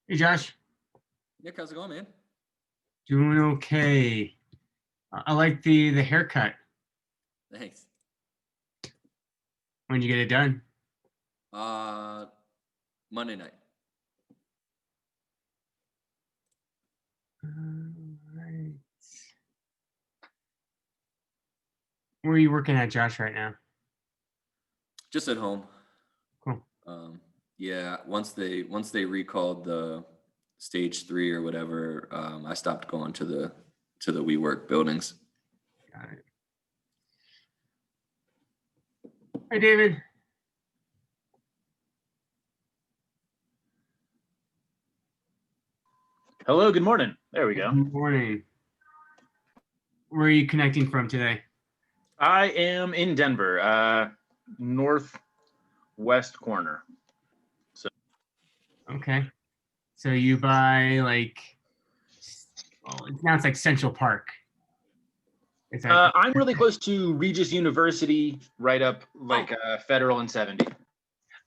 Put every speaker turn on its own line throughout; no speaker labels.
Hey, Josh.
Nick, how's it going, man?
Doing okay. I like the haircut.
Thanks.
When you get it done?
Monday night.
Right. Where are you working at, Josh, right now?
Just at home.
Cool.
Yeah, once they recalled the stage 3 or whatever, I stopped going to the WeWork buildings.
Got it. Hi, David.
Hello, good morning. There we go.
Good morning. Where are you connecting from today?
I am in Denver, northwest corner. So
Okay. So you buy like, now it's like Central Park. Is that
I'm really close to Regis University, right up like Federal and 70.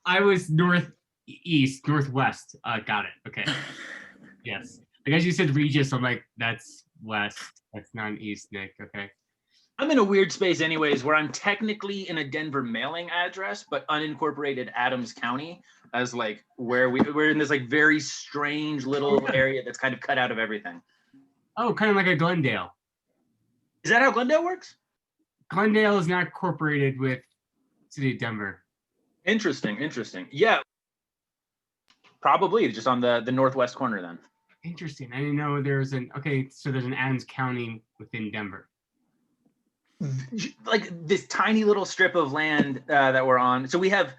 I was northwest. Got it. Okay. Yes. I guess you said Regis. I'm like, that's west. That's not an east, Nick. Okay.
I'm in a weird space anyways, where I'm technically in a Denver mailing address, but unincorporated Adams County as like where we're in this like very strange little area that's kind of cut out of everything.
Oh, kind of like a Glendale.
Is that how Glendale works?
Glendale is not incorporated with City of Denver.
Interesting. Yeah. Probably just on the northwest corner then.
Interesting. I didn't know there's so there's an Adams County within Denver.
Like this tiny little strip of land that we're on. So we have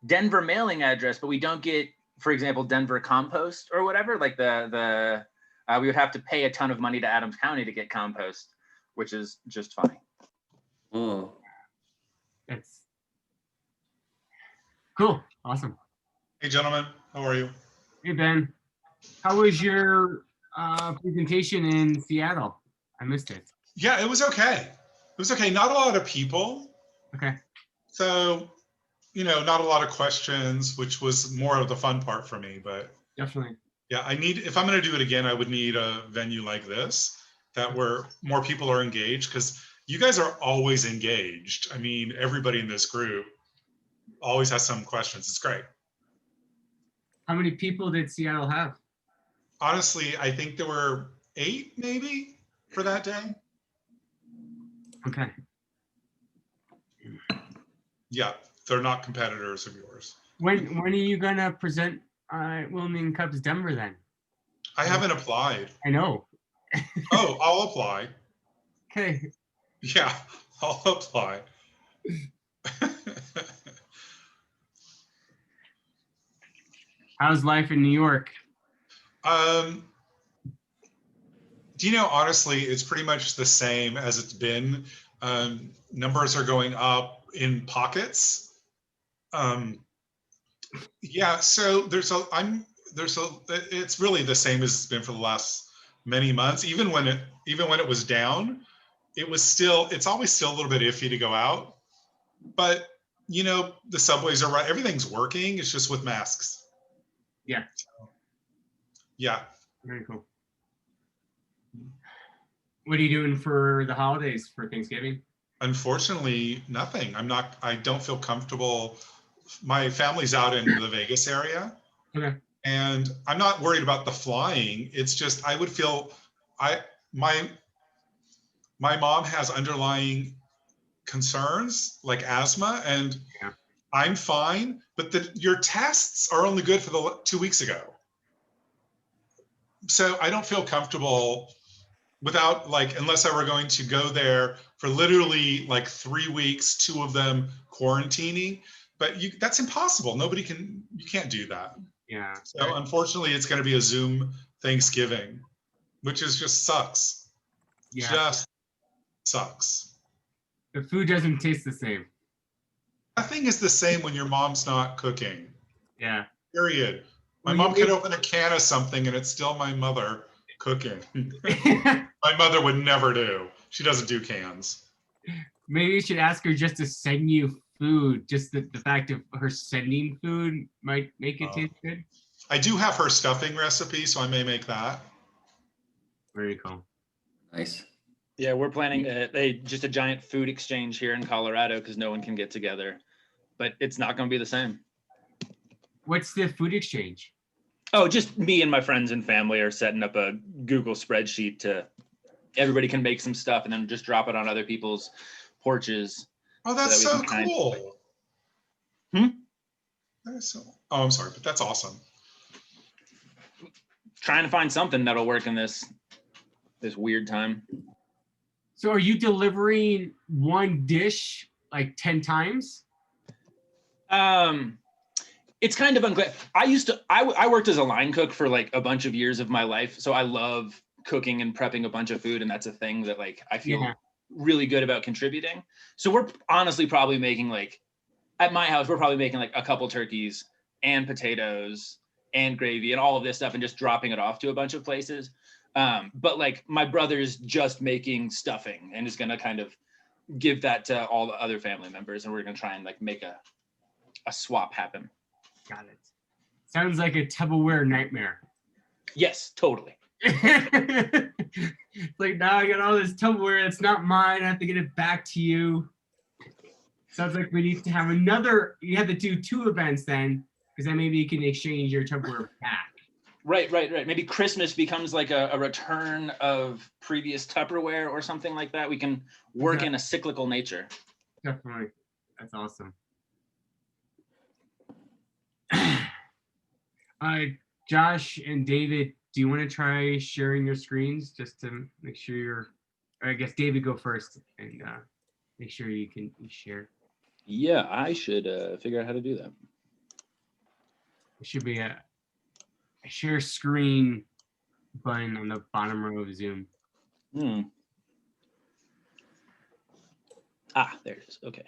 Denver mailing address, but we don't get, for example, Denver compost or whatever. Like we would have to pay a ton of money to Adams County to get compost, which is just funny.
Oh,
That's cool. Awesome.
Hey, gentlemen, how are you?
Hey, Ben. How was your presentation in Seattle? I missed it.
Yeah, it was okay. It was okay. Not a lot of people.
Okay.
So, not a lot of questions, which was more of the fun part for me. But
Definitely.
yeah, if I'm going to do it again, I would need a venue like this where more people are engaged, because you guys are always engaged. I mean, everybody in this group always has some questions. It's great.
How many people did Seattle have?
Honestly, I think there were 8 maybe for that day.
Okay.
Yeah, they're not competitors of yours.
When are you gonna present Wilmington Cubs Denver then?
I haven't applied.
I know.
Oh, I'll apply.
Okay.
Yeah, I'll apply.
How's life in New York?
Honestly, it's pretty much the same as it's been. Numbers are going up in pockets. Yeah, so it's really the same as it's been for the last many months. Even when it was down, it's always still a little bit iffy to go out. But the subways are right. Everything's working. It's just with masks.
Yeah.
Yeah.
Very cool. What are you doing for the holidays, for Thanksgiving?
Unfortunately, nothing. I don't feel comfortable. My family's out in the Vegas area.
Okay.
And I'm not worried about the flying. It's just, I would feel, my mom has underlying concerns like asthma, and
yeah.
I'm fine, but your tests are only good for the 2 weeks ago. So I don't feel comfortable without, unless I were going to go there for literally 3 weeks, 2 of them quarantining, but that's impossible. You can't do that.
Yeah.
So unfortunately, it's going to be a Zoom Thanksgiving, which just sucks.
Yeah.
Just sucks.
The food doesn't taste the same.
Nothing is the same when your mom's not cooking.
Yeah.
Period. My mom could open a can of something and it's still my mother. cooking. My mother would never do. She doesn't do cans.
Maybe you should ask her just to send you food. Just the fact of her sending food might make it taste good.
I do have her stuffing recipe, so I may make that.
Very cool.
Nice.
Yeah, we're planning just a giant food exchange here in Colorado because no one can get together, but it's not going to be the same.
What's the food exchange?
Oh, just me and my friends and family are setting up a Google spreadsheet to everybody can make some stuff and then just drop it on other people's porches.
Oh, that's
so
so
that we can
cool. That is so. Oh, I'm sorry, but that's awesome.
Trying to find something that'll work in this weird time.
So are you delivering one dish like 10 times?
It's kind of unclear. I worked as a line cook for like a bunch of years of my life. So I love cooking and prepping a bunch of food. And that's a thing that like, I feel really good about contributing. So we're honestly probably making like, at my house, we're probably making like a couple turkeys and potatoes and gravy and all of this stuff and just dropping it off to a bunch of places. But like my brother's just making stuffing and is going to kind of give that to all the other family members. And we're going to try and like make a swap happen.
Got it. Sounds like a Tupperware nightmare.
Yes, totally.
It's like, now I got all this Tupperware. It's not mine. I have to get it back to you. Sounds like we need to have you have to do 2 events then, because then maybe you can exchange your Tupperware back.
Right. Maybe Christmas becomes like a return of previous Tupperware or something like that. We can work in a cyclical nature.
Definitely. That's awesome. Josh and David, do you want to try sharing your screens just to make sure I guess David go first and make sure you share.
Yeah, I should figure out how to do that.
It should be a share screen button on the bottom row of Zoom.
Ah, there it is. Okay.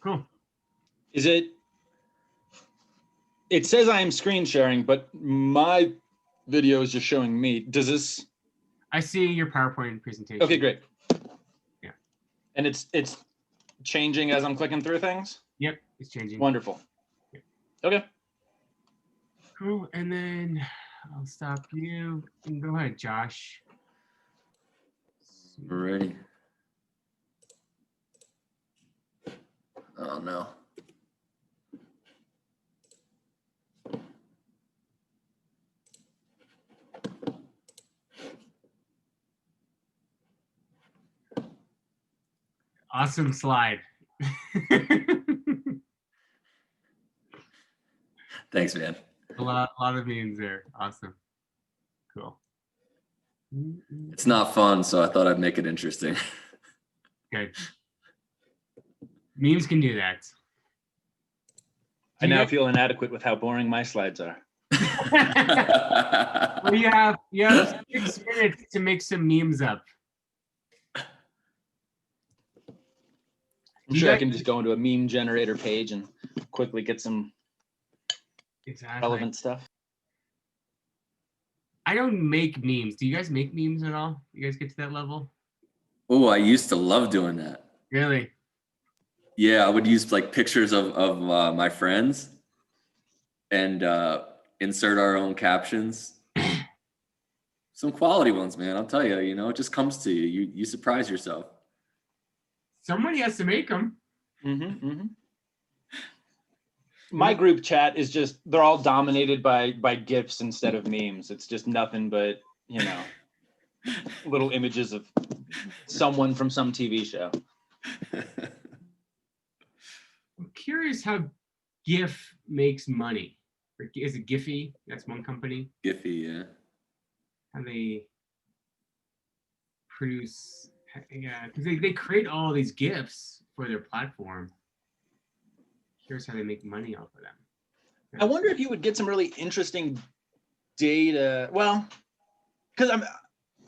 Cool.
It says I am screen sharing, but my video is just showing me. Does this?
I see your PowerPoint presentation.
Okay, great.
Yeah.
And it's changing as I'm clicking through things?
Yep, it's changing.
Wonderful.
Yep.
Okay.
Cool, and then I'll stop you. And go ahead, Josh.
We're ready. Oh no.
Awesome slide.
Thanks, man.
A lot of memes there. Awesome. Cool.
It's not fun, so I thought I'd make it interesting.
Good. Memes can do that.
I now feel inadequate with how boring my slides are.
Well, you have 6 minutes to make some memes up.
I'm sure I can just go into a meme generator page and quickly get some relevant stuff.
I don't make memes. Do you guys make memes at all? You guys get to that level?
Oh, I used to love doing that.
Really?
Yeah, I would use like pictures of my friends and insert our own captions. Some quality ones, man. I'll tell you, it just comes to you. You surprise yourself.
Somebody has to make them.
My group chat is just, they're all dominated by GIFs instead of memes. It's just nothing but, little images of someone from some TV show.
I'm curious how GIF makes money. Is it Giphy? That's one company.
Giphy, yeah.
How they produce, yeah, because they create all these GIFs for their platform. Curious how they make money off of them.
I wonder if you would get some really interesting data. Well, because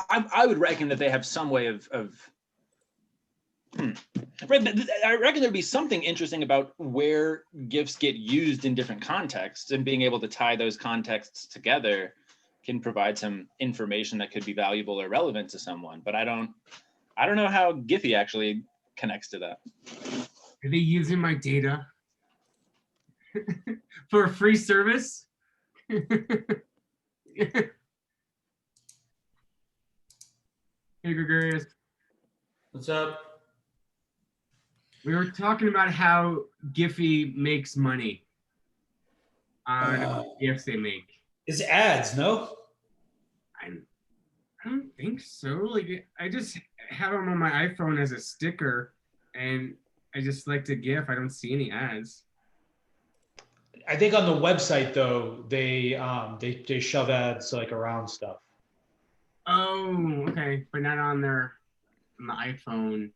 I would reckon that they have some way of Right, but I reckon there'd be something interesting about where GIFs get used in different contexts, and being able to tie those contexts together can provide some information that could be valuable or relevant to someone. But I don't know how Giphy actually connects to that.
Are they using my data for a free service? Hey, Gregarious.
What's up?
We were talking about how Giphy makes money on GIFs they make.
It's ads, no?
I don't think so. Like, I just have them on my iPhone as a sticker, and I just select a GIF. I don't see any ads.
I think on the website though, they shove ads like around stuff.
Oh, okay, but not on the iPhone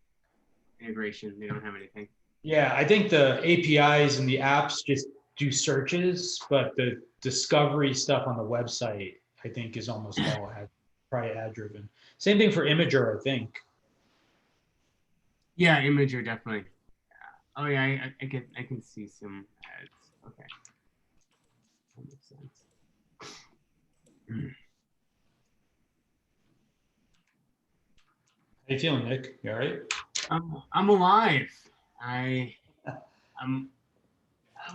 integration. They don't have anything.
Yeah, I think the APIs and the apps just do searches, but the discovery stuff on the website, I think, is almost all probably ad driven. Same thing for Imager, I think.
Yeah, Imager definitely. Oh yeah, I can see some ads. Okay, that makes sense.
How you feeling, Nick? You all right?
I'm alive. How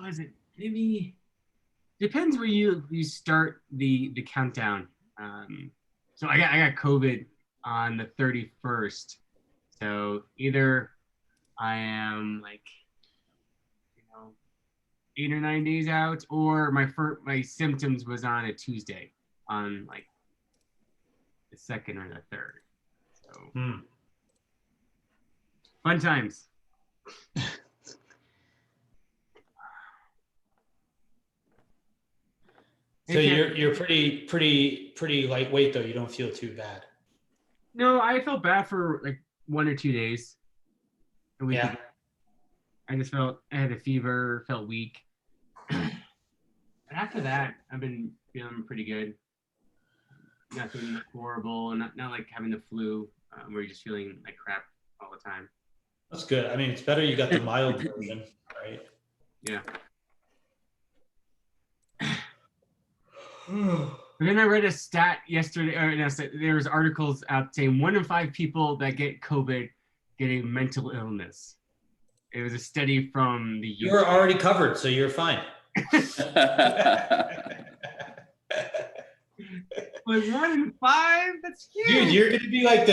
is it? Maybe depends where you start the countdown. So I got COVID on the 31st. So either I am like, 8 or 9 days out, or my symptoms was on a Tuesday, on like the 2nd or the 3rd. So fun times.
So you're pretty lightweight though. You don't feel too bad.
No, I felt bad for like 1 or 2 days. A week ago. I just I had a fever, felt weak. And after that, I've been feeling pretty good. Nothing horrible, and not like having the flu, where you're just feeling like crap all the time.
That's good. I mean, it's better you got the mild version, right?
Yeah. But then I read a stat yesterday, there was articles out saying 1 in 5 people that get COVID get a mental illness. It was a study from the UK.
You're already covered, so you're fine.
Like 1 in 5? That's huge.
Dude, you're gonna be like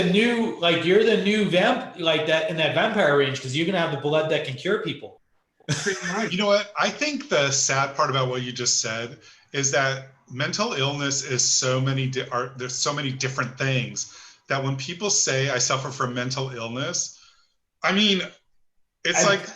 you're the new vamp, like that in that vampire range, because you're gonna have the blood that can cure people.
Pretty much.
You know what? I think the sad part about what you just said is that mental illness is there's so many different things that when people say I suffer from mental illness, I mean, it's like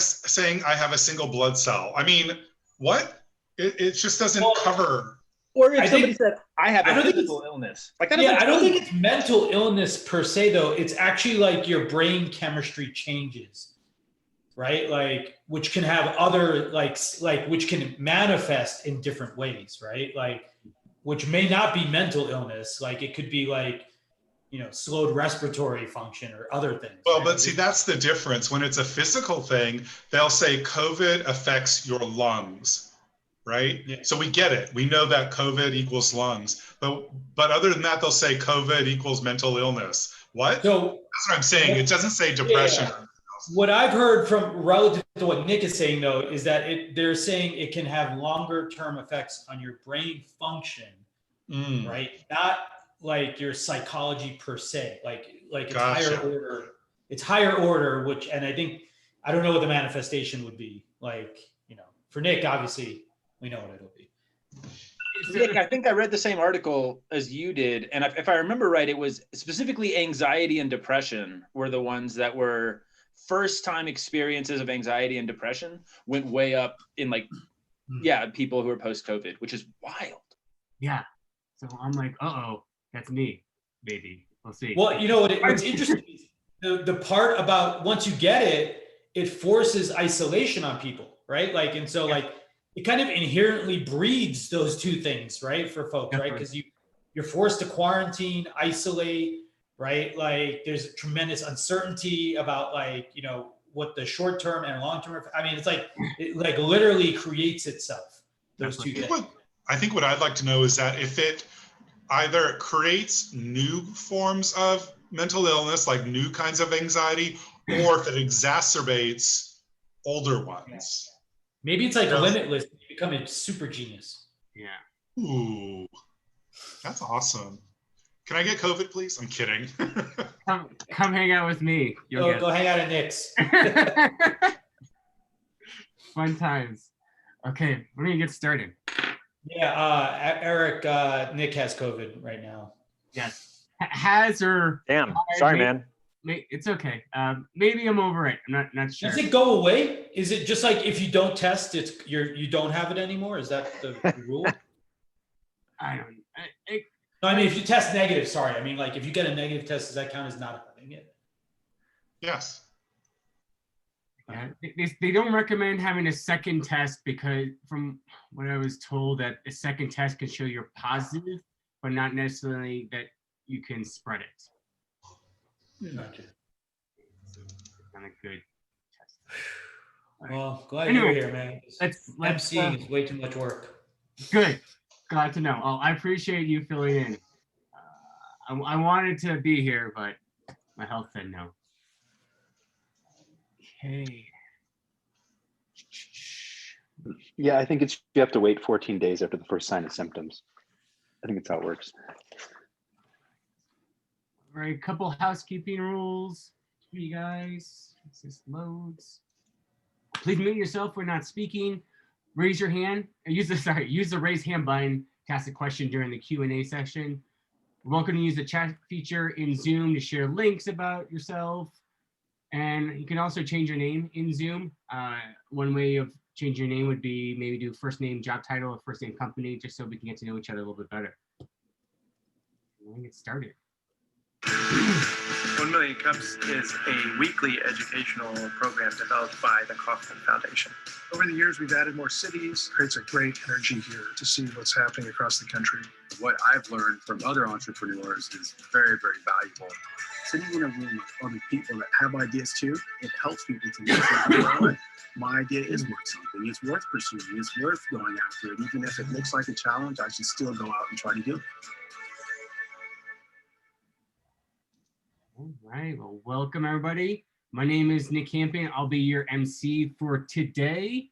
saying I have a single blood cell. I mean, what? It just doesn't cover.
Or if somebody said, I have a
think
physical illness. Like that.
Yeah, I don't think it's mental illness per se, though. It's actually like your brain chemistry changes, right? Like, which can have other, like which can manifest in different ways, right? Like, which may not be mental illness. Like, it could be like, slowed respiratory function or other things.
Well,
right?
but see, that's the difference. When it's a physical thing, they'll say COVID affects your lungs, right?
Yeah.
So we get it. We know that COVID equals lungs. But other than that, they'll say COVID equals mental illness. What?
So
that's what I'm saying. It doesn't say depression.
Yeah. What I've heard from relative to what Nick is saying, though, is that they're saying it can have longer term effects on your brain function, right? Not like your psychology per se, like it's
Gotcha.
higher order. It's higher order, and I don't know what the manifestation would be. Like, for Nick, obviously, we know what it'll be.
Nick, I think I read the same article as you did, and if I remember right, it was specifically anxiety and depression were the ones that were first-time experiences of anxiety and depression went way up in people who are post-COVID, which is wild.
Yeah. So I'm like, that's me, baby. We'll see.
Well, what's interesting is the part about once you get it, it forces isolation on people, right? Like, and so like it kind of inherently breeds those two things, right? For folks, right? Because you're forced to quarantine, isolate, right? Like there's tremendous uncertainty about like, you know, what the short term and long term. I mean, it's like it like literally creates itself. Those two things.
I think what I'd like to know is that if it either creates new forms of mental illness, like new kinds of anxiety, or if it exacerbates older ones.
Maybe it's like
So-
limitless. You become a super genius.
Yeah.
Ooh, that's awesome. Can I get COVID, please? I'm kidding.
Come hang out with me. You'll get
Go hang out at Nick's.
fun times. Okay, we're gonna get started.
Yeah, Eric, Nick has COVID right now.
Yes. Has or
Damn. Sorry, man.
it's okay. Maybe I'm over it. I'm not sure.
Does it go away? Is it just like if you don't test, you don't have it anymore? Is that the rule?
I don't.
No, I mean if you test negative. Sorry, I mean like if you get a negative test, does that count as not having it?
Yes.
Yeah, they don't recommend having a second test because from what I was told that a second test can show you're positive, but not necessarily that you can spread it.
Gotcha.
Not a good test.
Well, glad
Anyway,
you're here, man.
Let's
MCing is way too much work.
good. Glad to know. Oh, I appreciate you filling in. I wanted to be here, but my health said no. Okay.
Yeah, I think it's you have to wait 14 days after the first sign of symptoms. I think that's how it works.
All right, couple housekeeping rules for you guys. As this loads. Please mute yourself when not speaking. Raise your hand. Use the raise hand button to ask a question during the Q&A session. You're welcome to use the chat feature in Zoom to share links about yourself. And you can also change your name in Zoom. One way of changing your name would be maybe do first name, job title, or first name company, just so we can get to know each other a little bit better. We're gonna get started.
1 Million Cups is a weekly educational program developed by the Kauffman Foundation.
Over the years, we've added more cities. Creates a great energy here to see what's happening across the country.
What I've learned from other entrepreneurs is very, very valuable. Sitting in a room with other people that have ideas too, it helps people to know, you know what, my idea is worth something. It's worth pursuing. It's worth going after it. Even if it looks like a challenge, I should still go out and try to do it.
All right, well, welcome everybody. My name is Nick Campion. I'll be your MC for today.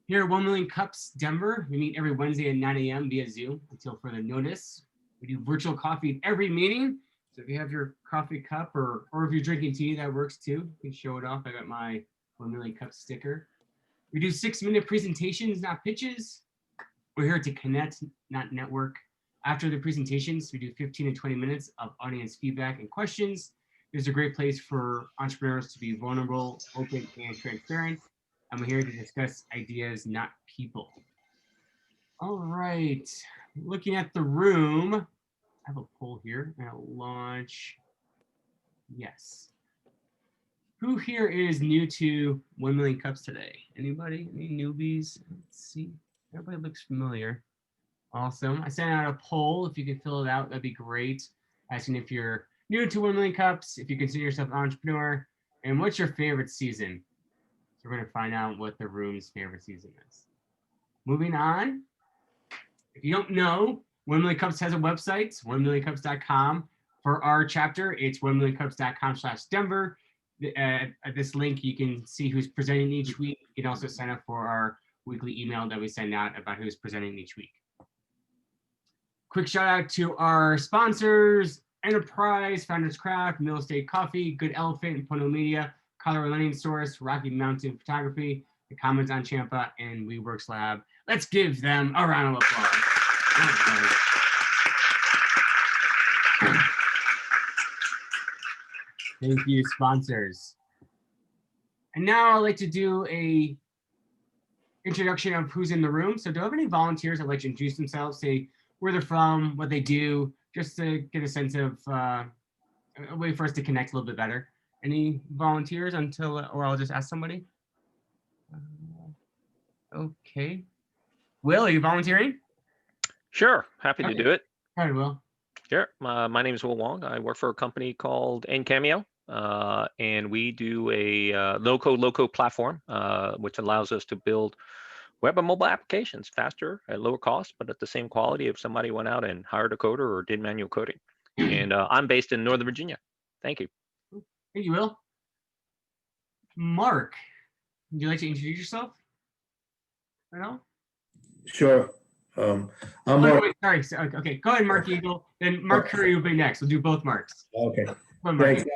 Here at 1 Million Cups Denver, we meet every Wednesday at 9 a.m. via Zoom until further notice. We do virtual coffee at every meeting. So if you have your coffee cup or if you're drinking tea, that works too. You can show it off. I got my 1 Million Cups sticker. We do 6-minute presentations, not pitches. We're here to connect, not network. After the presentations, we do 15 and 20 minutes of audience feedback and questions. It's a great place for entrepreneurs to be vulnerable, open, and transparent. I'm here to discuss ideas, not people. All right, looking at the room, I have a poll here. I'll launch. Yes. Who here is new to 1 Million Cups today? Anybody? Any newbies? Let's see. Everybody looks familiar. Awesome. I sent out a poll. If you could fill it out, that'd be great. Asking if you're new to 1 Million Cups, if you consider yourself an entrepreneur, and what's your favorite season? So we're going to find out what the room's favorite season is. Moving on. If you don't know, 1 Million Cups has a website, 1millioncups.com. For our chapter, it's 1millioncups.com/Denver. At this link, you can see who's presenting each week. You can also sign up for our weekly email that we send out about who's presenting each week. Quick shout out to our sponsors, Enterprise, Founders Craft, Mill Estate Coffee, Good Elephant, Pono Media, Colorado Lending Source, Rocky Mountain Photography, The Commons on Champa, and WeWorks Lab. Let's give them a round of applause. Thank you, sponsors. And now I'd like to do a introduction of who's in the room. So do I have any volunteers that like to introduce themselves, say where they're from, what they do, just to get a sense of a way for us to connect a little bit better. Any volunteers or I'll just ask somebody. Okay. Will, are you volunteering?
Sure, happy to do it.
All right, Will.
Sure. My name is Will Wong. I work for a company called Cameo, and we do a low-code, low-code platform, which allows us to build web and mobile applications faster at lower cost, but at the same quality if somebody went out and hired a coder or did manual coding. And I'm based in Northern Virginia. Thank you.
Thank you, Will. Mark, would you like to introduce yourself?
Sure. I'm
Oh,
Mark.
wait, sorry. Okay, go ahead, Mark Eagle. Then Mark Curry will be next. We'll do both Marks.
Okay.
Go on, Mark.
Thanks.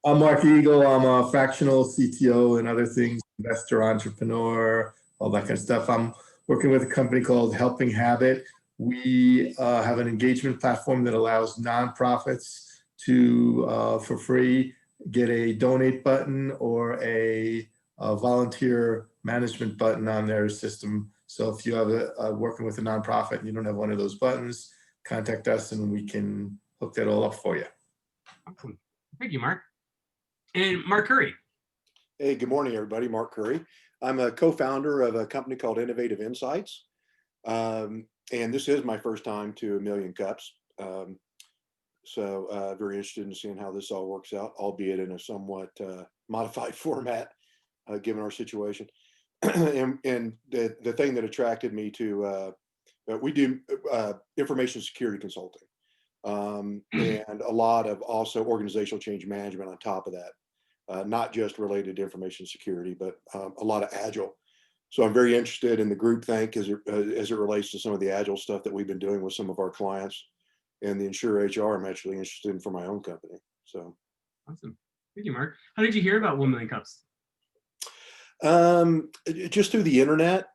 I'm Mark Eagle. I'm a fractional CTO and other things, investor, entrepreneur, all that kind of stuff. I'm working with a company called Helping Habit. We have an engagement platform that allows nonprofits to, for free, get a donate button or a volunteer management button on their system. So if you have working with a nonprofit and you don't have one of those buttons, contact us and we can hook that all up for you.
Awesome. Thank you, Mark. And Mark Curry.
Hey, good morning, everybody. Mark Curry. I'm a co-founder of a company called Innovative Insights. And this is my first time to 1,000,000 Cups. So very interested in seeing how this all works out, albeit in a somewhat modified format, given our situation. and the thing that attracted me to, we do information security consulting and a lot of also organizational change management on top of that, not just related to information security, but a lot of agile. So I'm very interested in the GroupThink as it relates to some of the agile stuff that we've been doing with some of our clients, and the VensureHR I'm actually interested in for my own company. So
awesome. Thank you, Mark. How did you hear about 1,000,000 Cups?
Just through the internet.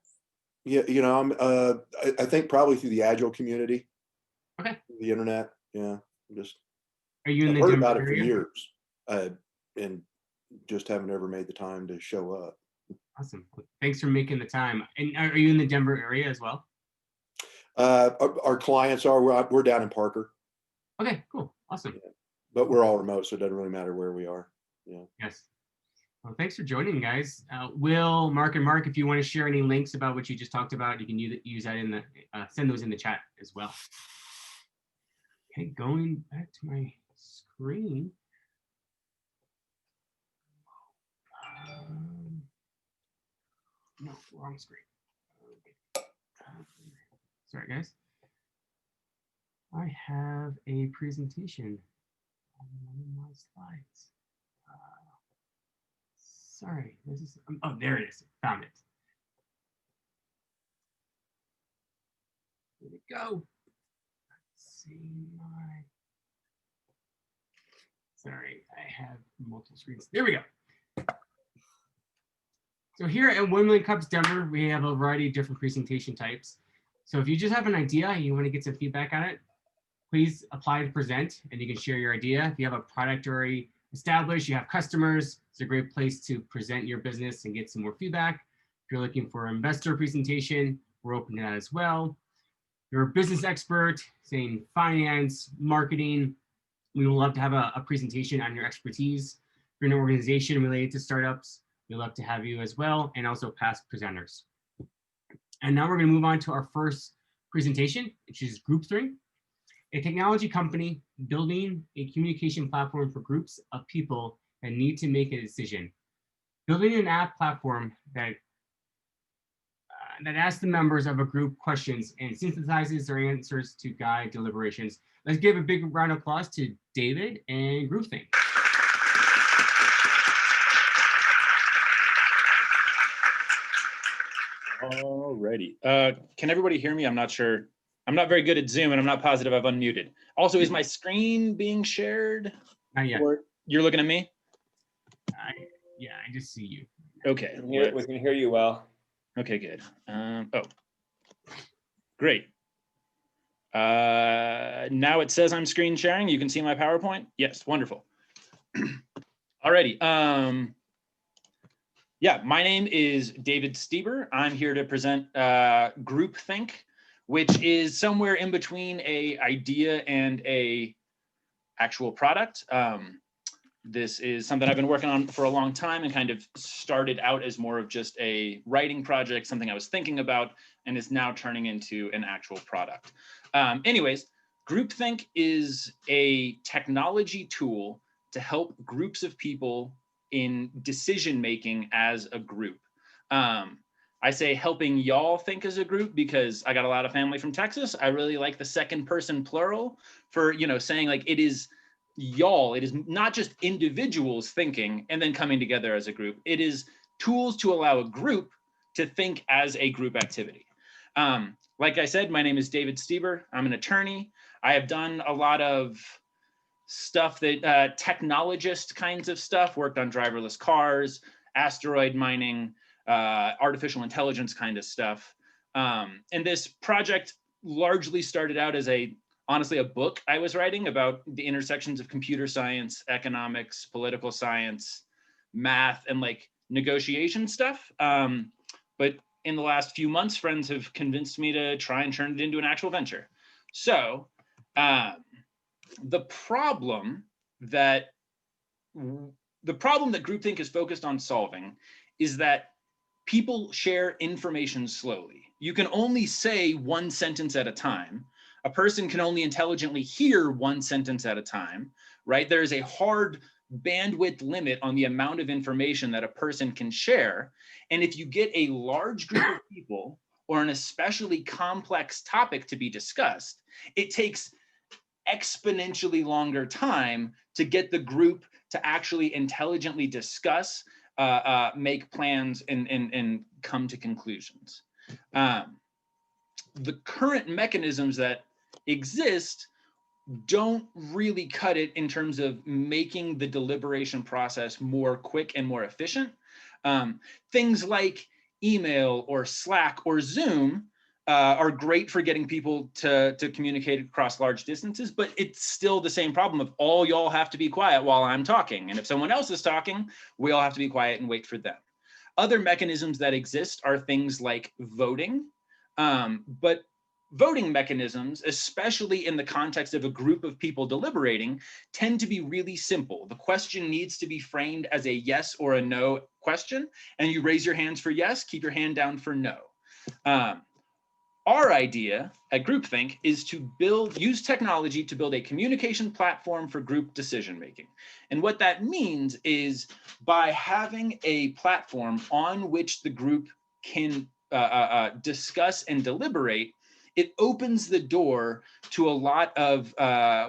Yeah, you know, I think probably through the agile community.
Okay.
The internet. Yeah. Just.
Are you in the
I've heard
Denver
about it for
area?
years, and just haven't ever made the time to show up.
Awesome. Thanks for making the time. And are you in the Denver area as well?
Our clients are. We're down in Parker.
Okay. Cool. Awesome.
Yeah. But we're all remote, so it doesn't really matter where we are. Yeah.
Yes. Well, thanks for joining, guys. Will, Mark, and Mark, if you want to share any links about what you just talked about, you can use that in the send those in the chat as well. Okay, going back to my screen. No, wrong screen. Sorry, guys. I have a presentation on one of my slides. Sorry, this is, oh, there it is, found it. Here we go. Let's see my, sorry, I have multiple screens. There we go. So here at 1,000,000 Cups Denver, we have a variety of different presentation types. So if you just have an idea and you want to get some feedback on it, please apply to present and you can share your idea. If you have a product already established, you have customers, it's a great place to present your business and get some more feedback. If you're looking for an investor presentation, we're open to that as well. If you're a business expert, saying finance, marketing, we would love to have a presentation on your expertise. If you're an organization related to startups, we'd love to have you as well, and also past presenters. And now we're going to move on to our first presentation, which is GroupThink, a technology company building a communication platform for groups of people that need to make a decision. Building an app platform that asks the members of a group questions and synthesizes their answers to guide deliberations. Let's give a big round of applause to David and GroupThink.
Alrighty. Can everybody hear me? I'm not sure. I'm not very good at Zoom, and I'm not positive I've unmuted. Also, is my screen being shared?
Not yet.
Or you're looking at me?
Yeah, I just see you.
Okay.
We can hear you well.
Okay, good. Oh, great. Now it says I'm screen sharing. You can see my PowerPoint. Yes, wonderful. Alrighty. Yeah, my name is David Stieber. I'm here to present GroupThink, which is somewhere in between a idea and a actual product. This is something I've been working on for a long time and kind of started out as more of just a writing project, something I was thinking about, and is now turning into an actual product. Anyways, GroupThink is a technology tool to help groups of people in decision making as a group. I say helping y'all think as a group because I got a lot of family from Texas. I really like the second person plural for, you know, saying like it is y'all. It is not just individuals thinking and then coming together as a group. It is tools to allow a group to think as a group activity. Like I said, my name is David Stieber. I'm an attorney. I have done a lot of stuff that technologist kinds of stuff, worked on driverless cars, asteroid mining, artificial intelligence kind of stuff. And this project largely started out as honestly a book I was writing about the intersections of computer science, economics, political science, math, and like negotiation stuff. But in the last few months, friends have convinced me to try and turn it into an actual venture. So the problem that GroupThink is focused on solving is that people share information slowly. You can only say one sentence at a time. A person can only intelligently hear one sentence at a time, right? There is a hard bandwidth limit on the amount of information that a person can share. And if you get a large group of people or an especially complex topic to be discussed, it takes exponentially longer time to get the group to actually intelligently discuss, make plans, and come to conclusions. The current mechanisms that exist don't really cut it in terms of making the deliberation process more quick and more efficient. Things like email or Slack or Zoom are great for getting people to communicate across large distances, but it's still the same problem of all y'all have to be quiet while I'm talking. And if someone else is talking, we all have to be quiet and wait for them. Other mechanisms that exist are things like voting, but voting mechanisms, especially in the context of a group of people deliberating, tend to be really simple. The question needs to be framed as a yes or a no question, and you raise your hands for yes, keep your hand down for no. Our idea at GroupThink is to use technology to build a communication platform for group decision making. And what that means is by having a platform on which the group can discuss and deliberate, it opens the door to a lot of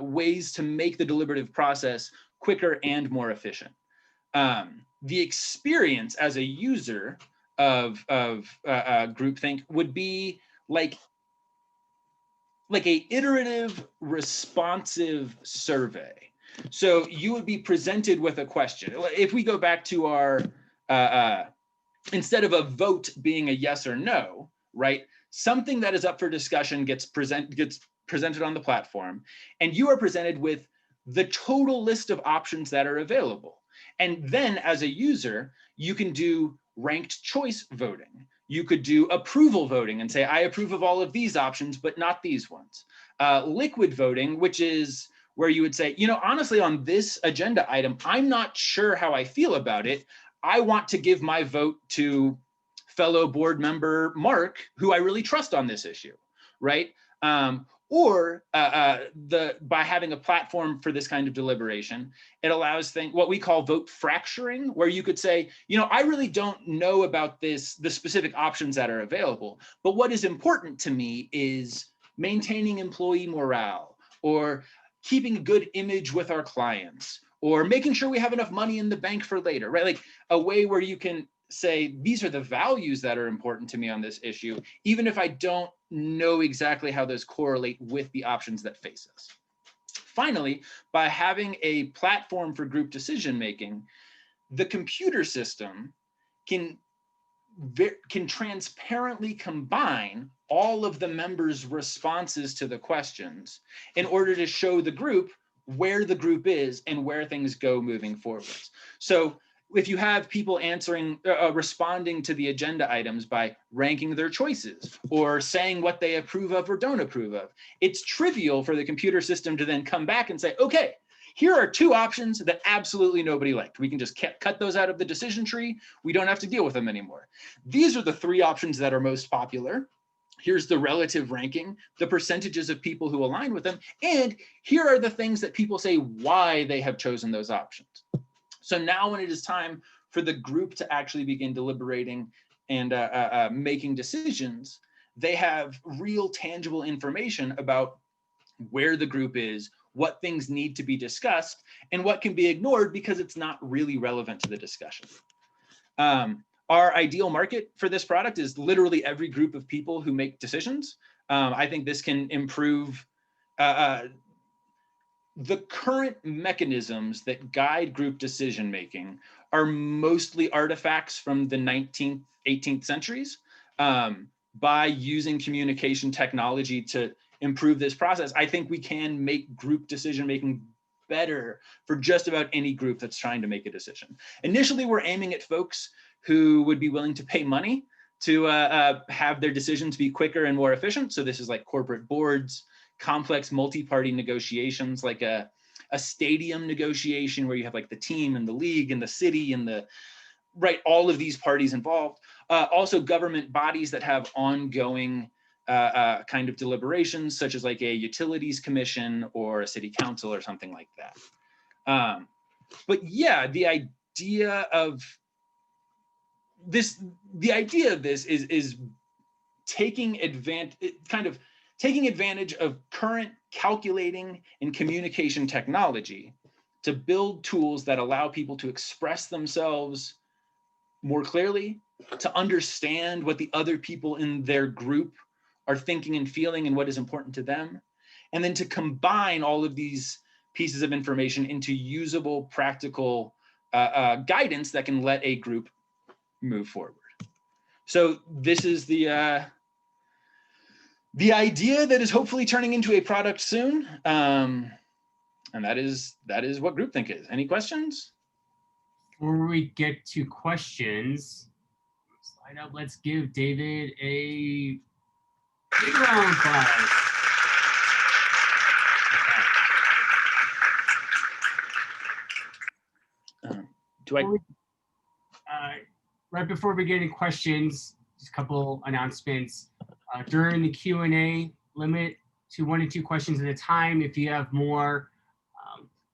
ways to make the deliberative process quicker and more efficient. The experience as a user of GroupThink would be like a iterative responsive survey. So you would be presented with a question. If we go back to our, instead of a vote being a yes or no, right? Something that is up for discussion gets presented on the platform, and you are presented with the total list of options that are available. And then as a user, you can do ranked choice voting. You could do approval voting and say, I approve of all of these options, but not these ones. Liquid voting, which is where you would say, you know, honestly, on this agenda item, I'm not sure how I feel about it. I want to give my vote to fellow board member Mark, who I really trust on this issue, right? Or by having a platform for this kind of deliberation, it allows what we call vote fracturing, where you could say, you know, I really don't know about the specific options that are available, but what is important to me is maintaining employee morale, or keeping a good image with our clients, or making sure we have enough money in the bank for later, right? Like a way where you can say, these are the values that are important to me on this issue, even if I don't know exactly how those correlate with the options that face us. Finally, by having a platform for group decision-making, the computer system can transparently combine all of the members' responses to the questions in order to show the group where the group is and where things go moving forwards. So if you have people responding to the agenda items by ranking their choices or saying what they approve of or don't approve of, it's trivial for the computer system to then come back and say, okay, here are two options that absolutely nobody liked. We can just cut those out of the decision tree. We don't have to deal with them anymore. These are the three options that are most popular. here's the relative ranking, the percentages of people who align with them, and here are the things that people say why they have chosen those options. So now when it is time for the group to actually begin deliberating and making decisions, they have real tangible information about where the group is, what things need to be discussed, and what can be ignored because it's not really relevant to the discussion. Our ideal market for this product is literally every group of people who make decisions. I think this can improve the current mechanisms that guide group decision making are mostly artifacts from the 19th, 18th centuries. By using communication technology to improve this process, I think we can make group decision making better for just about any group that's trying to make a decision. Initially, we're aiming at folks who would be willing to pay money to have their decisions be quicker and more efficient. So this is like corporate boards, complex multi-party negotiations, like a stadium negotiation where you have like the team and the league and the city and the, right, all of these parties involved. Also government bodies that have ongoing kind of deliberations, such as like a utilities commission or a city council or something like that. But yeah, the idea of this is taking advantage of current calculating and communication technology to build tools that allow people to express themselves more clearly, to understand what the other people in their group are thinking and feeling and what is important to them, and then to combine all of these pieces of information into usable, practical guidance that can let a group move forward. So this is the idea that is hopefully turning into a product soon, and that is what GroupThink is. Any questions?
Before we get to questions, slide up. Let's give David a big round of applause. Right before we get into questions, just a couple announcements. During the Q&A, limit to 1 to 2 questions at a time. If you have more,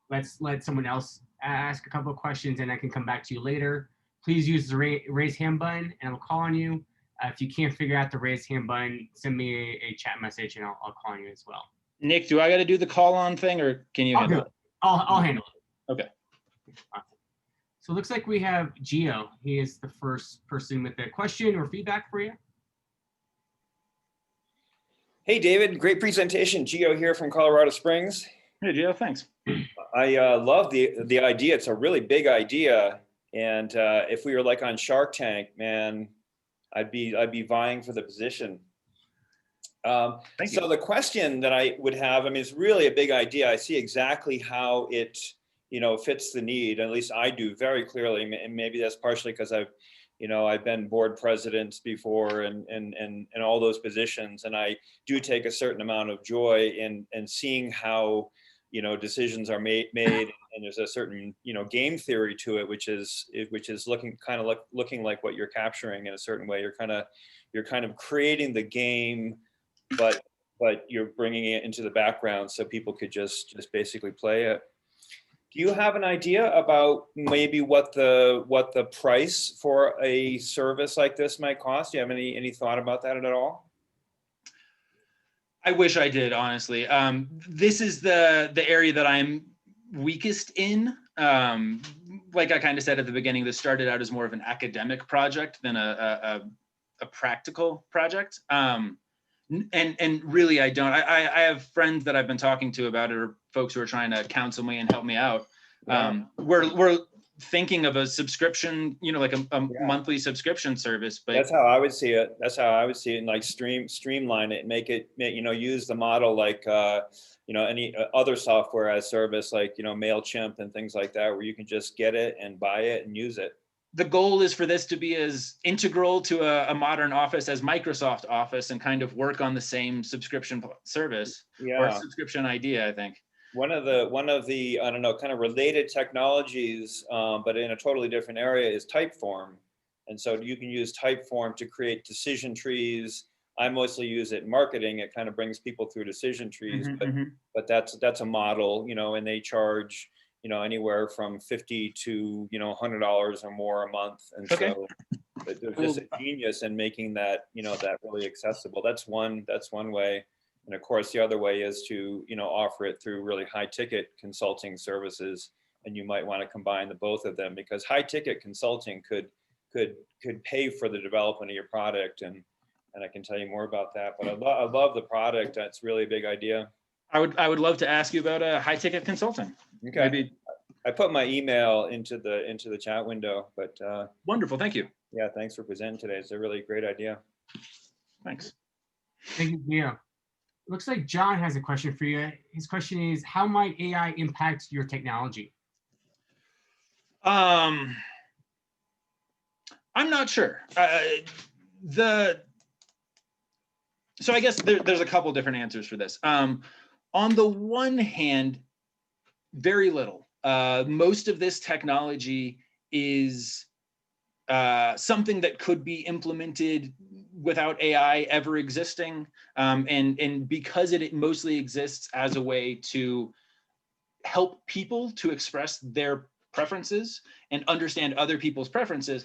let's let someone else ask a couple of questions and I can come back to you later. Please use the raise hand button and I'll call on you. If you can't figure out the raise hand button, send me a chat message and I'll call on you as well.
Nick, do I got to do the call on thing or can you handle it?
I'll handle it.
Okay.
So it looks like we have Gio. He is the first person with a question or feedback for you.
Hey, David, great presentation. Gio here from Colorado Springs.
Hey, Gio, thanks.
I love the idea. It's a really big idea. And if we were like on Shark Tank, man, I'd be vying for the position. So the question that I would have, I mean, it's really a big idea. I see exactly how it, fits the need. At least I do very clearly. And maybe that's partially because I've been board president before and all those positions. And I do take a certain amount of joy in seeing how, decisions are made, and there's a certain, game theory to it, which is looking like what you're capturing in a certain way. You're kind of creating the game, but you're bringing it into the background so people could just basically play it. Do you have an idea about maybe what the price for a service like this might cost? Do you have any thought about that at all?
I wish I did, honestly. This is the area that I'm weakest in. Like I kind of said at the beginning, this started out as more of an academic project than a practical project. And really, I don't. I have friends that I've been talking to about it, or folks who are trying to counsel me and help me out. We're thinking of a subscription, like a monthly subscription service. But
that's how I would see it. And like streamline it, and make it, use the model like any other software as service, like MailChimp and things like that, where you can just get it and buy it and use it.
The goal is for this to be as integral to a modern Office as Microsoft Office, and kind of work on the same subscription service or subscription idea, I think.
One of the I don't know, kind of related technologies, but in a totally different area, is Typeform. And so you can use Typeform to create decision trees I mostly use it in marketing. It kind of brings people through decision trees,
Mhm,
but that's a model, and they charge, anywhere from $50 to, $100 or more a month. And
Okay.
so they're just a genius in making that, that really accessible. That's one way. And of course, the other way is to, offer it through really high ticket consulting services. And you might want to combine the both of them, because high ticket consulting could pay for the development of your product. And I can tell you more about that, but I love the product. That's really a big idea.
I would love to ask you about high ticket consulting.
Okay.
Maybe.
I put my email into the chat window, but
Wonderful. Thank you.
yeah, thanks for presenting today. It's a really great idea.
Thanks.
Thank you, Leo. Looks like John has a question for you. His question is, how might AI impact your technology?
I'm not sure. So I guess there's a couple different answers for this. On the one hand, very little. Most of this technology is something that could be implemented without AI ever existing. And because it mostly exists as a way to help people to express their preferences and understand other people's preferences,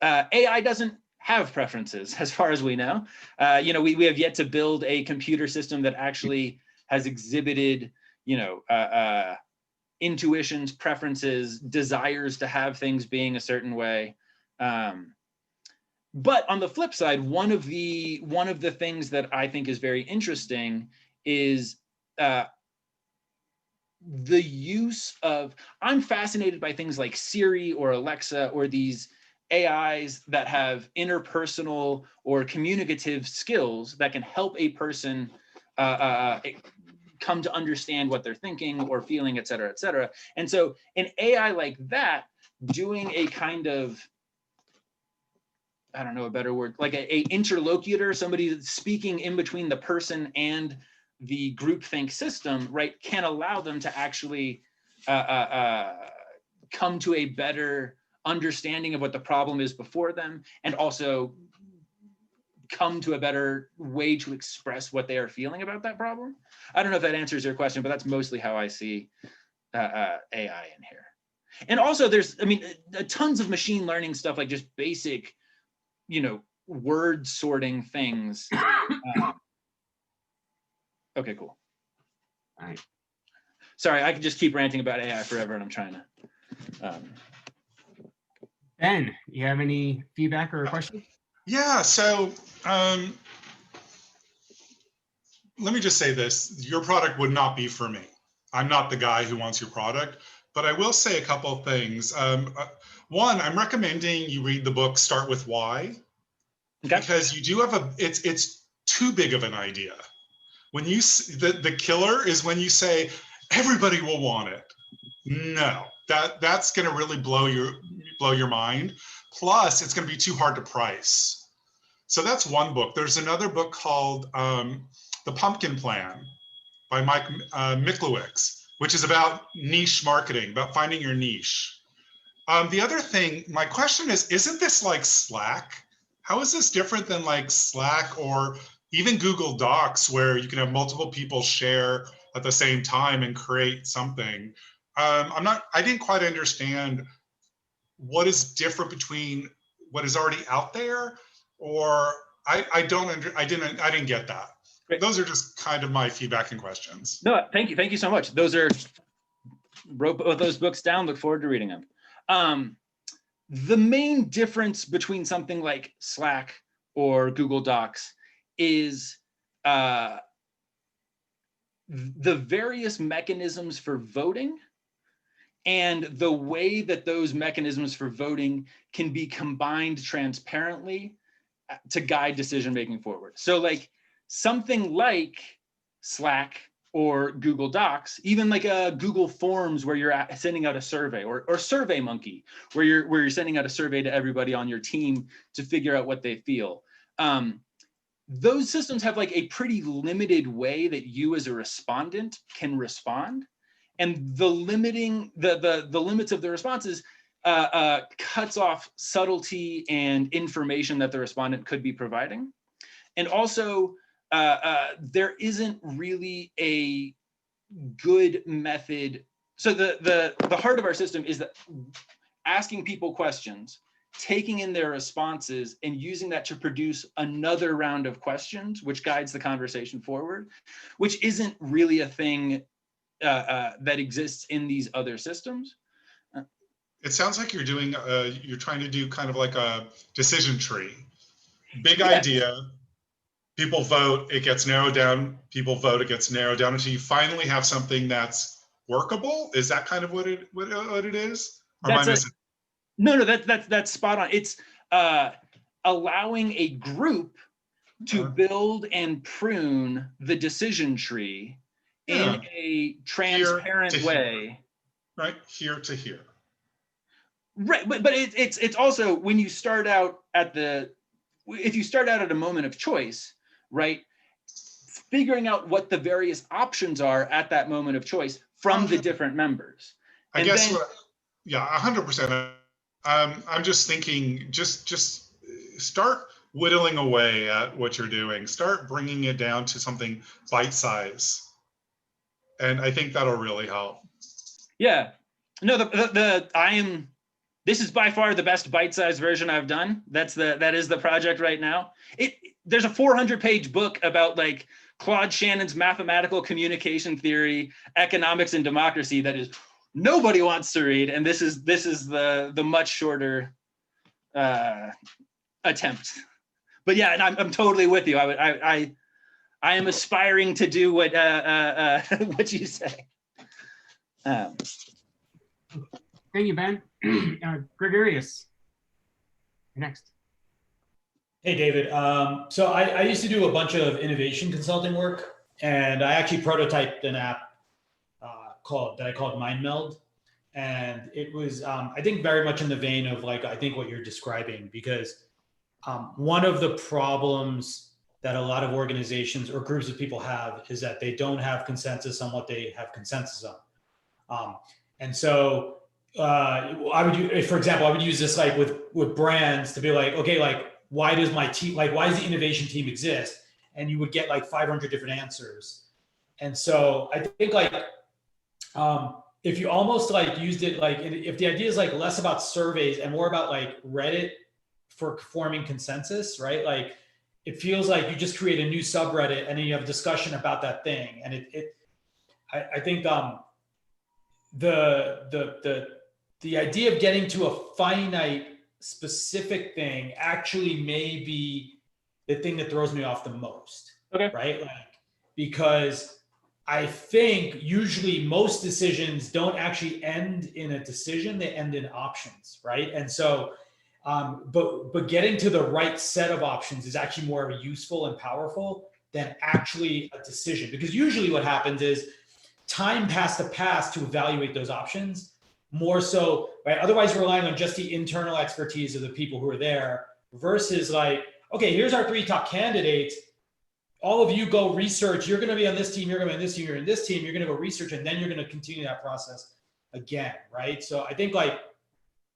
AI doesn't have preferences as far as we know. We have yet to build a computer system that actually has exhibited, intuitions, preferences, desires to have things being a certain way. But on the flip side, one of the things that I think is very interesting is the use of, I'm fascinated by things like Siri or Alexa or these AIs that have interpersonal or communicative skills that can help a person come to understand what they're thinking or feeling, et cetera, et cetera. And so an AI like that doing a kind of, I don't know a better word, like a interlocutor, somebody that's speaking in between the person and the GroupThink system, right, can allow them to actually come to a better understanding of what the problem is before them, and also come to a better way to express what they are feeling about that problem. I don't know if that answers your question, but that's mostly how I see AI in here. And also there's, tons of machine learning stuff, like just basic, word sorting things. Okay, cool.
All right.
Sorry, I could just keep ranting about AI forever, and I'm trying to.
Ben, you have any feedback or a question?
Yeah, so let me just say this. Your product would not be for me. I'm not the guy who wants your product, but I will say a couple of things. One, I'm recommending you read the book Start With Why, because you do have it's too big of an idea. When you, the killer is when you say, everybody will want it. No, that's gonna really blow your mind. Plus, it's gonna be too hard to price. So that's one book. There's another book called The Pumpkin Plan by Mike Miklowicz, which is about niche marketing, about finding your niche. The other thing, my question is, isn't this like Slack? How is this different than like Slack or even Google Docs, where you can have multiple people share at the same time and create something? I didn't quite understand what is different between what is already out there, or I didn't get that. Great. Those are just kind of my feedback and questions.
No, thank you so much. Wrote both those books down. Look forward to reading them. The main difference between something like Slack or Google Docs is the various mechanisms for voting and the way that those mechanisms for voting can be combined transparently to guide decision-making forward. So like something like Slack or Google Docs, even like a Google Forms where you're sending out a survey, or SurveyMonkey, where you're sending out a survey to everybody on your team to figure out what they feel. Those systems have like a pretty limited way that you as a respondent can respond. And the limits of the responses cuts off subtlety and information that the respondent could be providing. And also, there isn't really a good method. So the heart of our system is that asking people questions, taking in their responses, and using that to produce another round of questions, which guides the conversation forward, which isn't really a thing that exists in these other systems.
It sounds like you're doing, you're trying to do kind of like a decision tree. Big idea, people vote, it gets narrowed down, people vote, it gets narrowed down until you finally have something that's workable. Is that kind of what it is? Or am I missing?
No, that's spot on. It's allowing a group to build and prune the decision tree in a transparent way.
Right, here to here.
Right, but it's also when you start out at if you start out at a moment of choice, right? Figuring out what the various options are at that moment of choice from the different members.
I guess, yeah, 100%. I'm just thinking, just start whittling away at what you're doing. Start bringing it down to something bite-size, and I think that'll really help.
Yeah, no, this is by far the best bite-sized version I've done. That is the project right now. There's a 400-page book about like Claude Shannon's mathematical communication theory, economics, and democracy that is nobody wants to read, and this is the much shorter attempt. But yeah, and I'm totally with you. I am aspiring to do what what you say.
Thank you, Ben. Gregarious, you're next.
Hey, David. So I used to do a bunch of innovation consulting work, and I actually prototyped an app that I called MindMeld. And it was, I think, very much in the vein of like, I think what you're describing, because one of the problems that a lot of organizations or groups of people have is that they don't have consensus on what they have consensus on. And so for example, I would use this like with brands to be like, okay, like, why does my team, like, why does the innovation team exist? And you would get like 500 different answers. And so I think like, if you almost like used it, like if the idea is like less about surveys and more about like Reddit for forming consensus, right? Like it feels like you just create a new subreddit and then you have discussion about that thing. And I think the idea of getting to a finite specific thing actually may be the thing that throws me off the most.
Okay.
Right? Like, because I think usually most decisions don't actually end in a decision, they end in options, right? And so, but getting to the right set of options is actually more useful and powerful than actually a decision. Because usually what happens is time has to pass to evaluate those options more so, right? Otherwise you're relying on just the internal expertise of the people who are there versus like, okay, here's our 3 top candidates. All of you go research. You're going to be on this team. You're going to be on this team. You're in this team. You're going to go research, and then you're going to continue that process again, right? So I think like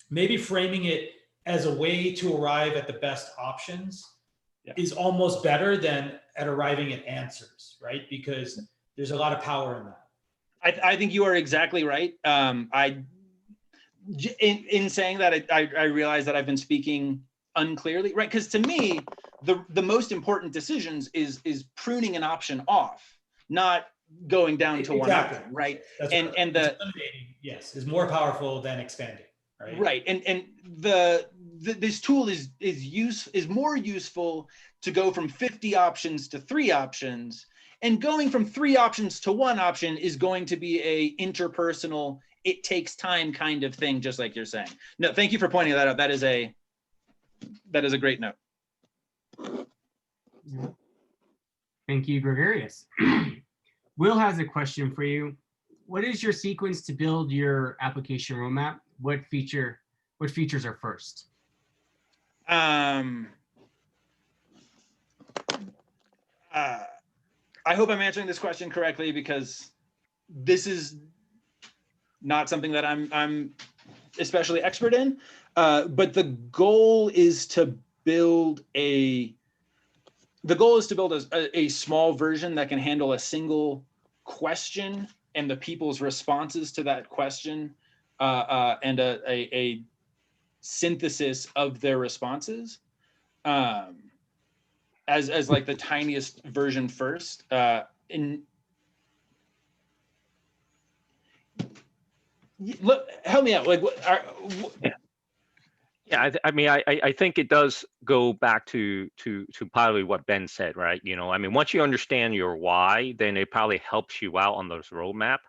maybe framing it as a way to arrive at the best options is almost better than at arriving at answers, right? Because there's a lot of power in that.
I think you are exactly right. In saying that, I realize that I've been speaking unclearly, right? Because to me, the most important decisions is pruning an option off, not going down to one option, right?
That's
and
right.
and the
eliminating, yes, is more powerful than expanding, right?
Right, and this tool is more useful to go from 50 options to 3 options, and going from 3 options to 1 option is going to be a interpersonal, it takes time kind of thing, just like you're saying. No, thank you for pointing that out. That is a great note.
Thank you, Gregarious. Will has a question for you. What is your sequence to build your application roadmap? What features are first?
I hope I'm answering this question correctly, because this is not something that I'm especially expert in. But the goal is to build a the goal is to build a small version that can handle a single question and the people's responses to that question, and a synthesis of their responses, as like the tiniest version first. Look, help me out. Like,
Yeah, I mean, I think it does go back to probably what Ben said, right? You know, I mean, once you understand your why, then it probably helps you out on those roadmap.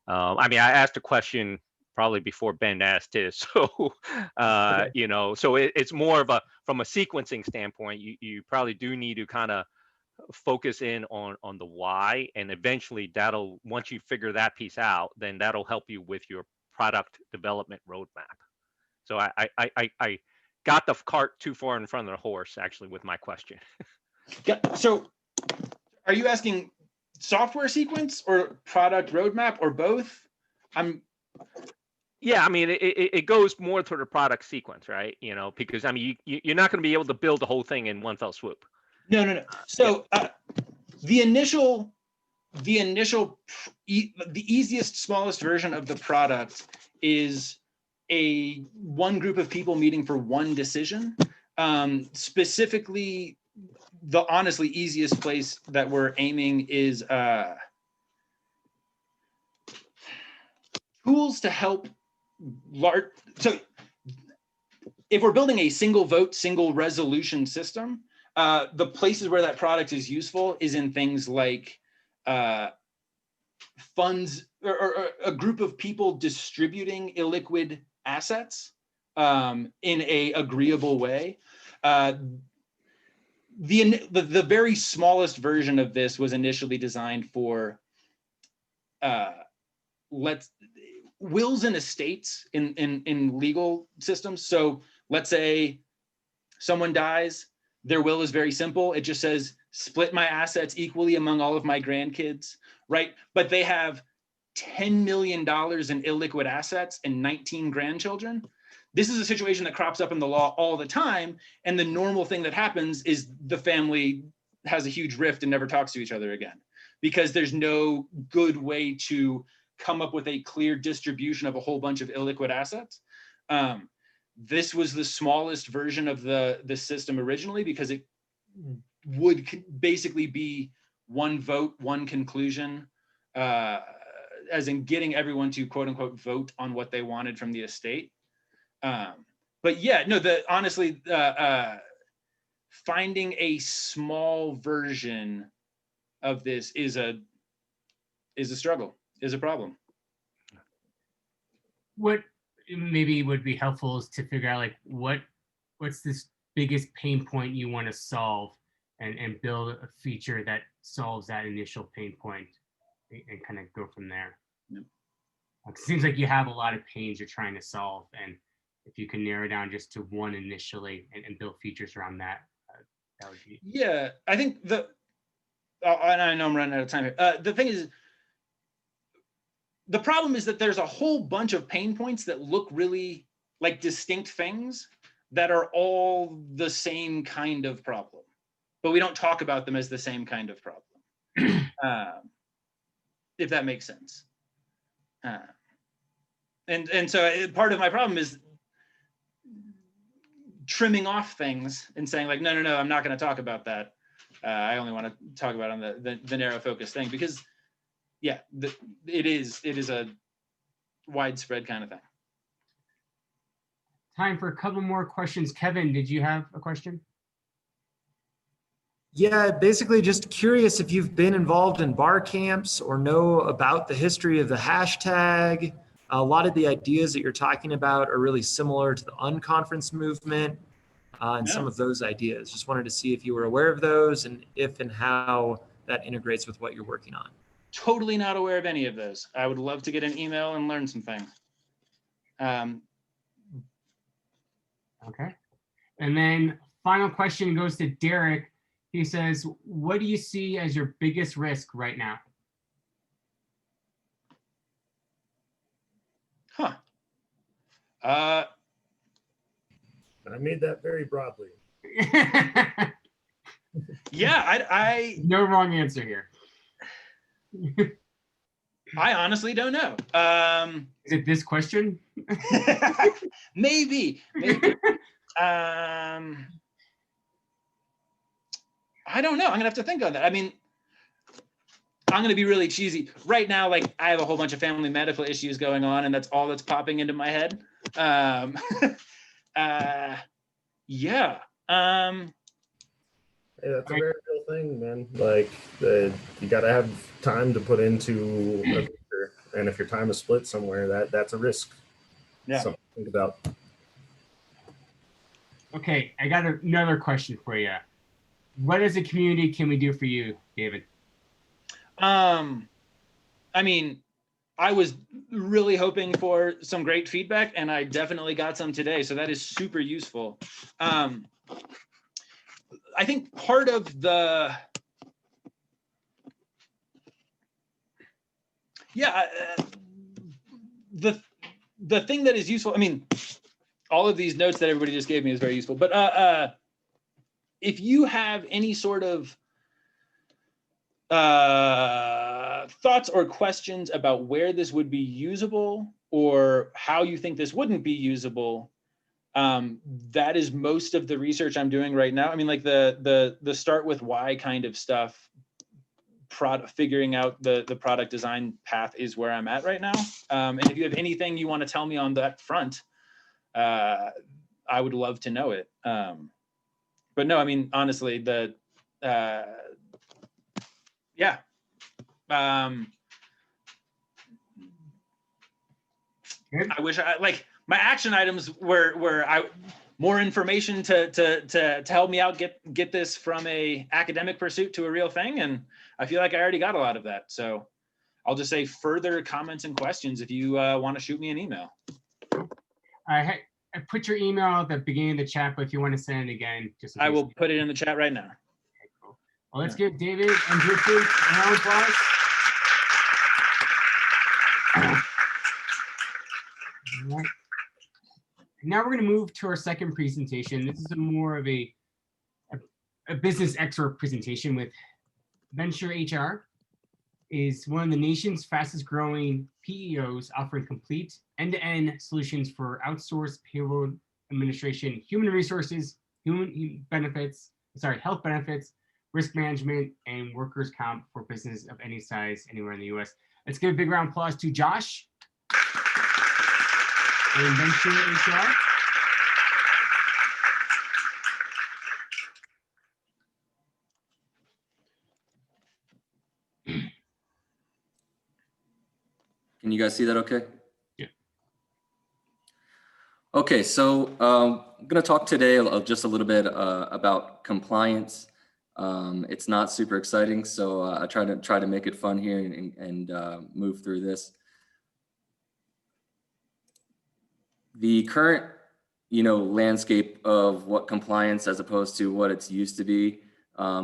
I mean, I asked a question probably before Ben asked his, so you know, so it's more of a, from a sequencing standpoint, you probably do need to kind of focus in on the why, and eventually that'll, once you figure that piece out, then that'll help you with your product development roadmap. So I got the cart too far in front of the horse, actually, with my question.
So are you asking software sequence or product roadmap or both?
Yeah, I mean, it goes more to the product sequence, right? You know, because I mean, you're not going to be able to build the whole thing in one fell swoop.
No. So the easiest, smallest version of the product is one group of people meeting for one decision. Specifically, the honestly easiest place that we're aiming is tools to help large. So if we're building a single vote, single resolution system, the places where that product is useful is in things like funds, or a group of people distributing illiquid assets in a agreeable way. The very smallest version of this was initially designed for wills and estates in legal systems. So let's say someone dies, their will is very simple. It just says, split my assets equally among all of my grandkids, right? But they have $10 million in illiquid assets and 19 grandchildren. This is a situation that crops up in the law all the time. And the normal thing that happens is the family has a huge rift and never talks to each other again, because there's no good way to come up with a clear distribution of a whole bunch of illiquid assets. This was the smallest version of the system originally, because it would basically be one vote, one conclusion, as in getting everyone to quote unquote vote on what they wanted from the estate. But yeah, no, honestly, finding a small version of this is a struggle, is a problem.
What maybe would be helpful is to figure out, like, what's this biggest pain point you want to solve, and build a feature that solves that initial pain point, and kind of go from there.
Yep.
It seems like you have a lot of pains you're trying to solve, and if you can narrow down just to one initially and build features around that, that would be.
Yeah, I think and I know I'm running out of time here. The thing is, the problem is that there's a whole bunch of pain points that look really like distinct things that are all the same kind of problem, but we don't talk about them as the same kind of problem. If that makes sense. And so part of my problem is trimming off things and saying, like, no, I'm not going to talk about that. I only want to talk about on the narrow focus thing, because yeah, it is a widespread kind of thing.
Time for a couple more questions. Kevin, did you have a question?
Yeah, basically just curious if you've been involved in bar camps or know about the history of the hashtag. A lot of the ideas that you're talking about are really similar to the unconference movement, and some of those ideas. Just wanted to see if you were aware of those, and if and how that integrates with what you're working on.
Totally not aware of any of those. I would love to get an email and learn some things.
Okay. And then final question goes to Derek. He says, what do you see as your biggest risk right now?
I made that very broadly.
Yeah, I
No wrong answer here.
I honestly don't know.
Is it this question?
Maybe. I don't know. I'm gonna have to think on that. I mean, I'm gonna be really cheesy right now. Like, I have a whole bunch of family medical issues going on, and that's all that's popping into my head. Yeah.
Hey, that's a very real thing, man. Like, you got to have time to put into a venture, and if your time is split somewhere, that's a risk.
Yeah.
Something to think about.
Okay, I got another question for you. What as a community can we do for you, David?
I mean, I was really hoping for some great feedback, and I definitely got some today, so that is super useful. I think part of the the thing that is useful, I mean, all of these notes that everybody just gave me is very useful, but if you have any sort of thoughts or questions about where this would be usable or how you think this wouldn't be usable, that is most of the research I'm doing right now. I mean, like the start with why kind of stuff, figuring out the product design path is where I'm at right now. And if you have anything you want to tell me on that front, I would love to know it. But no, I mean, honestly, yeah. I wish like my action items were more information to help me out get this from a academic pursuit to a real thing, and I feel like I already got a lot of that. So I'll just say further comments and questions if you want to shoot me an email.
I put your email at the beginning of the chat, but if you want to send it again, just
I will put it in the chat right now.
Okay, cool. Well, let's give David and Richard a round of applause. All right. Now we're going to move to our second presentation. This is more of a business expert presentation with VensureHR. Is one of the nation's fastest growing PEOs, offering complete end-to-end solutions for outsourced payroll administration, human resources, health benefits, risk management, and workers' comp for business of any size anywhere in the US. Let's give a big round of applause to Josh and VensureHR.
Can you guys see that okay?
Yeah.
Okay, so I'm going to talk today just a little bit about compliance. It's not super exciting, so I try to make it fun here and move through this. The current, landscape of what compliance as opposed to what it's used to be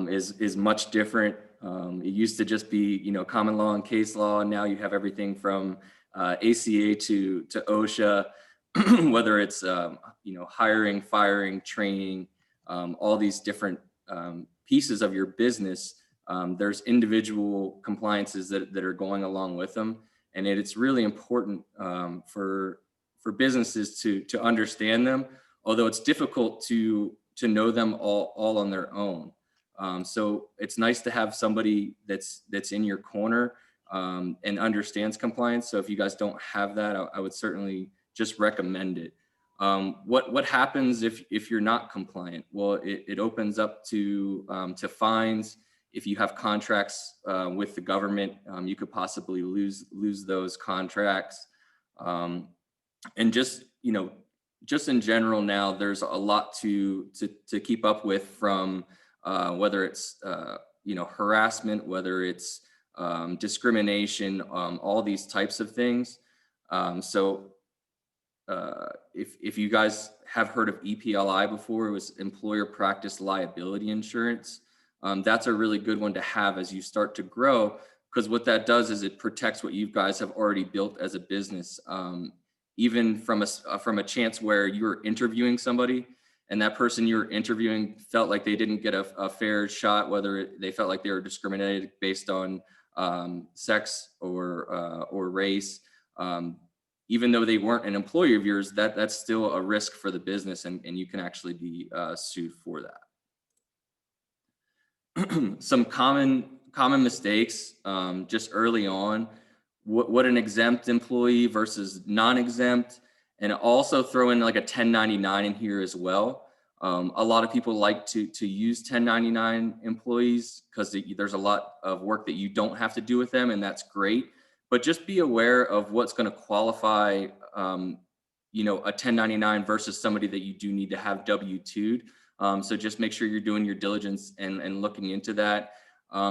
is much different. It used to just be, common law and case law, and now you have everything from ACA to OSHA, whether it's hiring, firing, training, all these different pieces of your business. There's individual compliances that are going along with them, and it's really important for businesses to understand them, although it's difficult to know them all on their own. So it's nice to have somebody that's in your corner and understands compliance. So if you guys don't have that, I would certainly just recommend it. What happens if you're not compliant? Well, it opens up to fines. If you have contracts with the government, you could possibly lose those contracts. And just in general now, there's a lot to keep up with, from whether it's harassment, whether it's discrimination, all these types of things. So if you guys have heard of EPLI before, it was Employer Practice Liability Insurance. That's a really good one to have as you start to grow, because what that does is it protects what you guys have already built as a business. Even from a chance where you're interviewing somebody and that person you're interviewing felt like they didn't get a fair shot, whether they felt like they were discriminated based on sex or race, even though they weren't an employee of yours, that's still a risk for the business, and you can actually be sued for that. Some common mistakes just early on, what an exempt employee versus non-exempt, and also throw in like a 1099 in here as well. A lot of people like to use 1099 employees because there's a lot of work that you don't have to do with them, and that's great. But just be aware of what's going to qualify, you know, a 1099 versus somebody that you do need to have W-2'd. So just make sure you're doing your diligence and looking into that.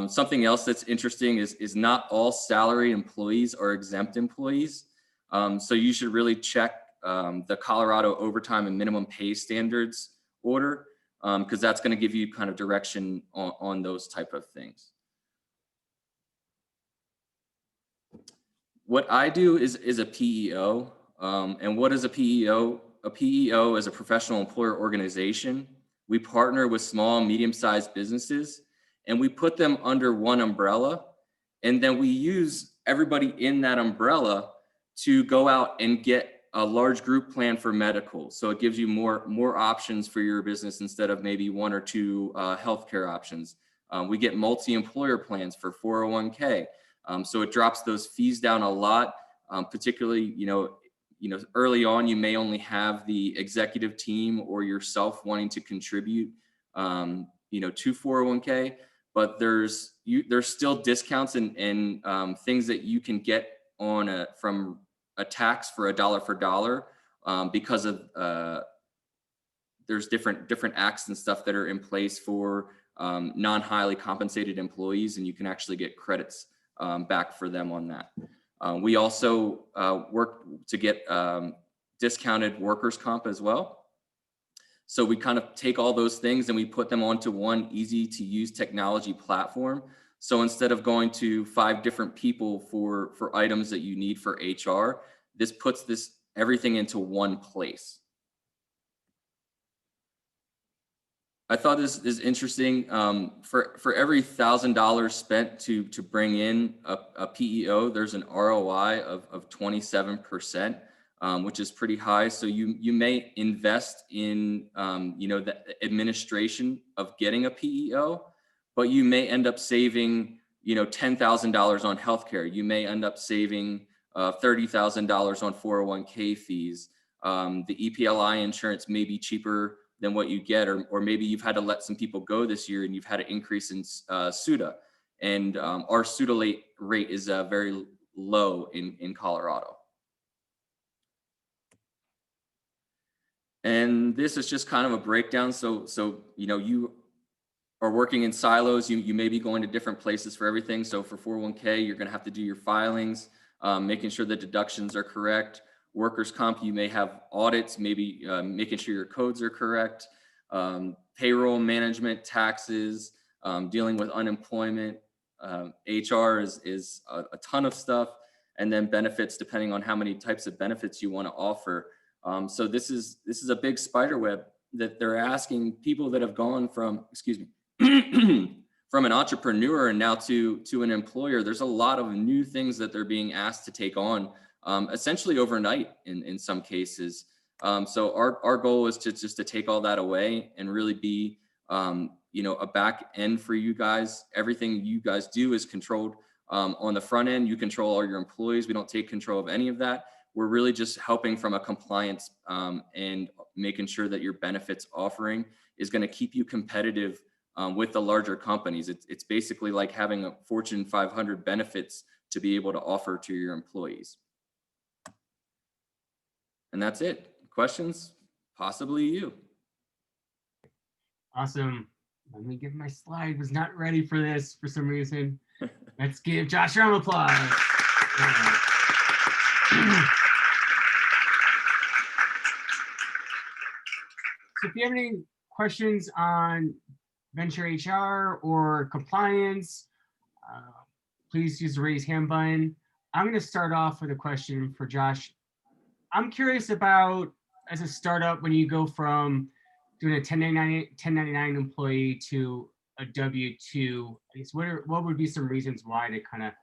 Something else that's interesting is not all salary employees are exempt employees. So you should really check the Colorado overtime and minimum pay standards order, because that's going to give you kind of direction on those type of things. What I do is a PEO. And what is a PEO? A PEO is a professional employer organization. We partner with small and medium-sized businesses, and we put them under one umbrella. And then we use everybody in that umbrella to go out and get a large group plan for medical. So it gives you more options for your business instead of maybe one or two healthcare options. We get multi-employer plans for 401k. So it drops those fees down a lot, particularly, you know, early on, you may only have the executive team or yourself wanting to contribute, you know, to 401k, but there's still discounts and things that you can get on from a tax for $1 for dollar, because of there's different acts and stuff that are in place for non-highly compensated employees, and you can actually get credits back for them on that. We also work to get discounted workers' comp as well. So we kind of take all those things and we put them onto one easy to use technology platform. So instead of going to 5 different people for items that you need for HR, this puts everything into one place. I thought this is interesting. For every $1,000 spent to bring in a PEO, there's an ROI of 27%, which is pretty high. So you may invest in you know, the administration of getting a PEO, but you may end up saving, you know, $10,000 on healthcare. You may end up saving $30,000 on 401k fees. The EPLI insurance may be cheaper than what you get, or maybe you've had to let some people go this year and you've had an increase in SUTA. And our SUTA rate is very low in Colorado. And this is just kind of a breakdown. So you know, you are working in silos. You may be going to different places for everything. So for 401k, you're going to have to do your filings, making sure the deductions are correct. Workers' comp, you may have audits, maybe making sure your codes are correct. Payroll management, taxes, dealing with unemployment. HR is a ton of stuff. And then benefits, depending on how many types of benefits you want to offer. So this is a big spider web that they're asking people that have gone from, excuse me, from an entrepreneur and now to an employer. There's a lot of new things that they're being asked to take on, essentially overnight in some cases. So our goal is just to take all that away and really be, you know, a back end for you guys. Everything you guys do is controlled on the front end. You control all your employees. We don't take control of any of that. We're really just helping from a compliance and making sure that your benefits offering is going to keep you competitive with the larger companies. It's basically like having a Fortune 500 benefits to be able to offer to your employees. And that's it. Questions? Possibly you.
Awesome. Let me give my slide. Was not ready for this for some reason. Let's give Josh a round of applause. So if you have any questions on VensureHR or compliance, please use the raise hand button. I'm going to start off with a question for Josh. I'm curious about, as a startup, when you go from doing a 1099 employee to a W-2, I guess what would be some reasons why to kind of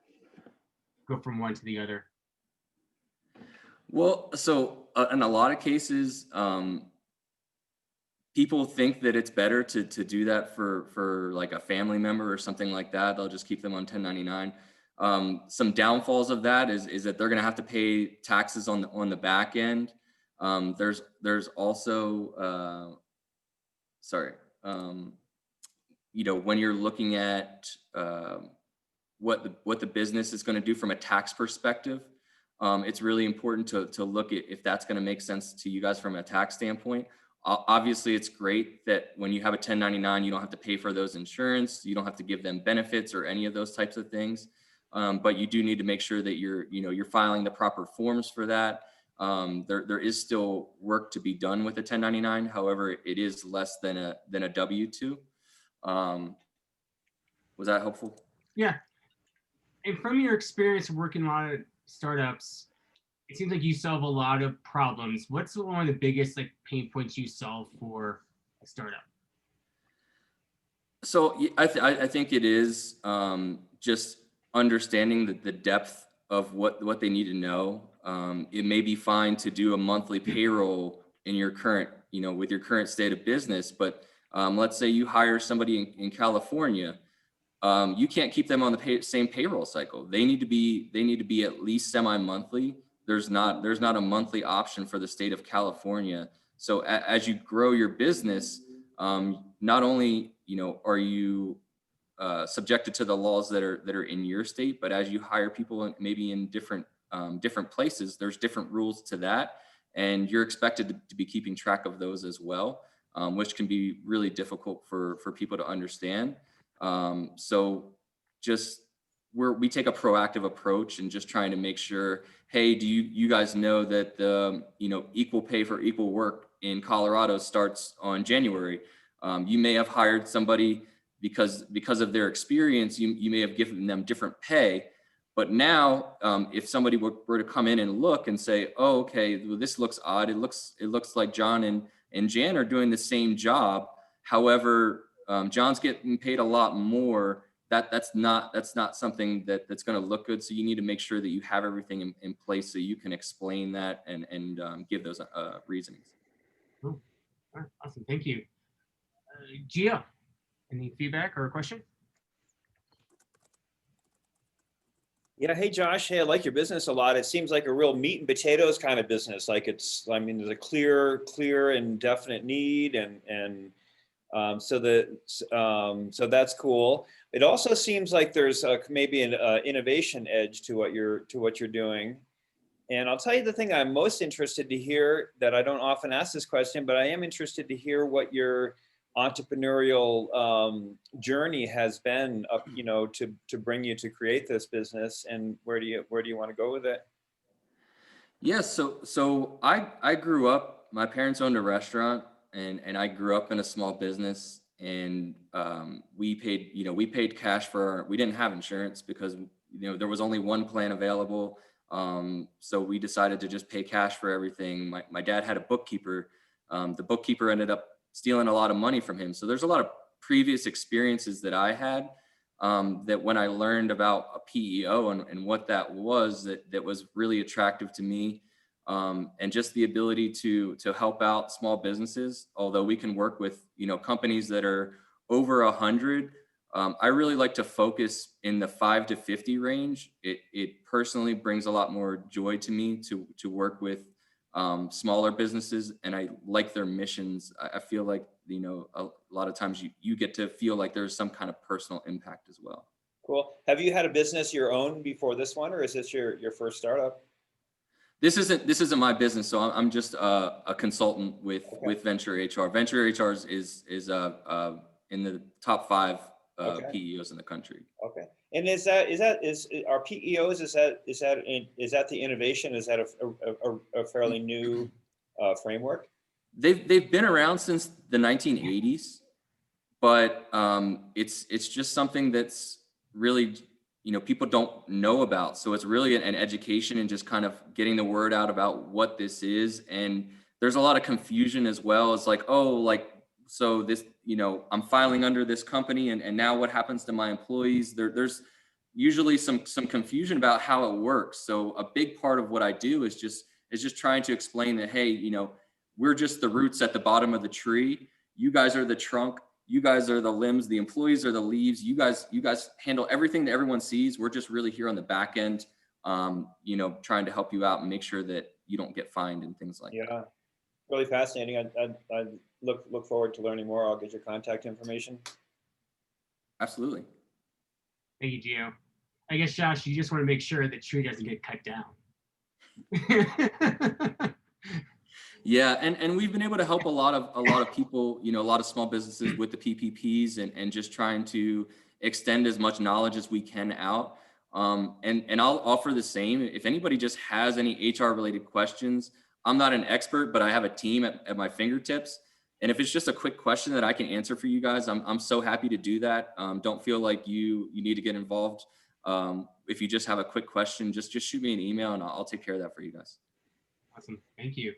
go from one to the other?
Well, so in a lot of cases, people think that it's better to do that for like a family member or something like that. They'll just keep them on 1099. Some downfalls of that is that they're going to have to pay taxes on the back end. There's also you know, when you're looking at what the business is going to do from a tax perspective, it's really important to look at if that's going to make sense to you guys from a tax standpoint. Obviously, it's great that when you have a 1099, you don't have to pay for those insurance, you don't have to give them benefits or any of those types of things. But you do need to make sure that you're filing the proper forms for that. There is still work to be done with a 1099. However, it is less than a W-2. Was that helpful?
Yeah. And from your experience working a lot of startups, it seems like you solve a lot of problems. What's one of the biggest like pain points you solve for a startup?
So I think it is just understanding the depth of what they need to know. It may be fine to do a monthly payroll in your current, with your current state of business, but let's say you hire somebody in California, you can't keep them on the same payroll cycle. They need to be at least semi-monthly. There's not a monthly option for the state of California. So as you grow your business, not only are you subjected to the laws that are in your state, but as you hire people maybe in different places, there's different rules to that, and you're expected to be keeping track of those as well, which can be really difficult for people to understand. So just we take a proactive approach and just trying to make sure, hey, do you guys know that the equal pay for equal work in Colorado starts on January? You may have hired somebody because of their experience, you may have given them different pay. But now, if somebody were to come in and look and say, oh, okay, well, this looks odd. It looks like John and Jan are doing the same job. However, John's getting paid a lot more. That's not something that's going to look good. So you need to make sure that you have everything in place so you can explain that and give those reasonings.
Cool. All right, awesome. Thank you. Gio, any feedback or a question?
Yeah. Hey, Josh. Hey, I like your business a lot. It seems like a real meat and potatoes kind of business. Like there's a clear and definite need, so that's cool. It also seems like there's maybe an innovation edge to what you're doing. And I'll tell you the thing I'm most interested to hear, that I don't often ask this question, but I am interested to hear what your entrepreneurial journey has been up, to bring you to create this business, and where do you want to go with it?
Yes. So I grew up, my parents owned a restaurant, and I grew up in a small business, and we paid cash we didn't have insurance because there was only one plan available. So we decided to just pay cash for everything. My dad had a bookkeeper. The bookkeeper ended up stealing a lot of money from him. So there's a lot of previous experiences that I had, that when I learned about a PEO and what that was, that was really attractive to me. And just the ability to help out small businesses, although we can work with, companies that are over 100. I really like to focus in the 5 to 50 range. It personally brings a lot more joy to me to work with smaller businesses, and I like their missions. I feel like, a lot of times you get to feel like there's some kind of personal impact as well.
Cool. Have you had a business your own before this one, or is this your first startup?
This isn't my business, so I'm just a consultant with VensureHR. VensureHR is in the top 5 PEOs in the country.
Okay. And is our PEOs, is that the innovation? Is that a fairly new framework?
They've been around since the 1980s, but it's just something that's really people don't know about. So it's really an education and just kind of getting the word out about what this is. And there's a lot of confusion as well. It's like, oh, like so this, you know, I'm filing under this company, and now what happens to my employees? There's usually some confusion about how it works. So a big part of what I do is just trying to explain that, hey, you know, we're just the roots at the bottom of the tree. You guys are the trunk. You guys are the limbs. The employees are the leaves. You guys handle everything that everyone sees. We're just really here on the back end, you know, trying to help you out and make sure that you don't get fined and things like that.
Yeah, really fascinating. I look forward to learning more. I'll get your contact information.
Absolutely.
Thank you, Gio. I guess, Josh, you just want to make sure that tree doesn't get cut down.
Yeah, and we've been able to help a lot of people, you know, a lot of small businesses with the PPPs and just trying to extend as much knowledge as we can out. And I'll offer the same. If anybody just has any HR related questions, I'm not an expert, but I have a team at my fingertips. And if it's just a quick question that I can answer for you guys, I'm so happy to do that. Don't feel like you need to get involved. If you just have a quick question, just shoot me an email and I'll take care of that for you guys.
Awesome, thank you.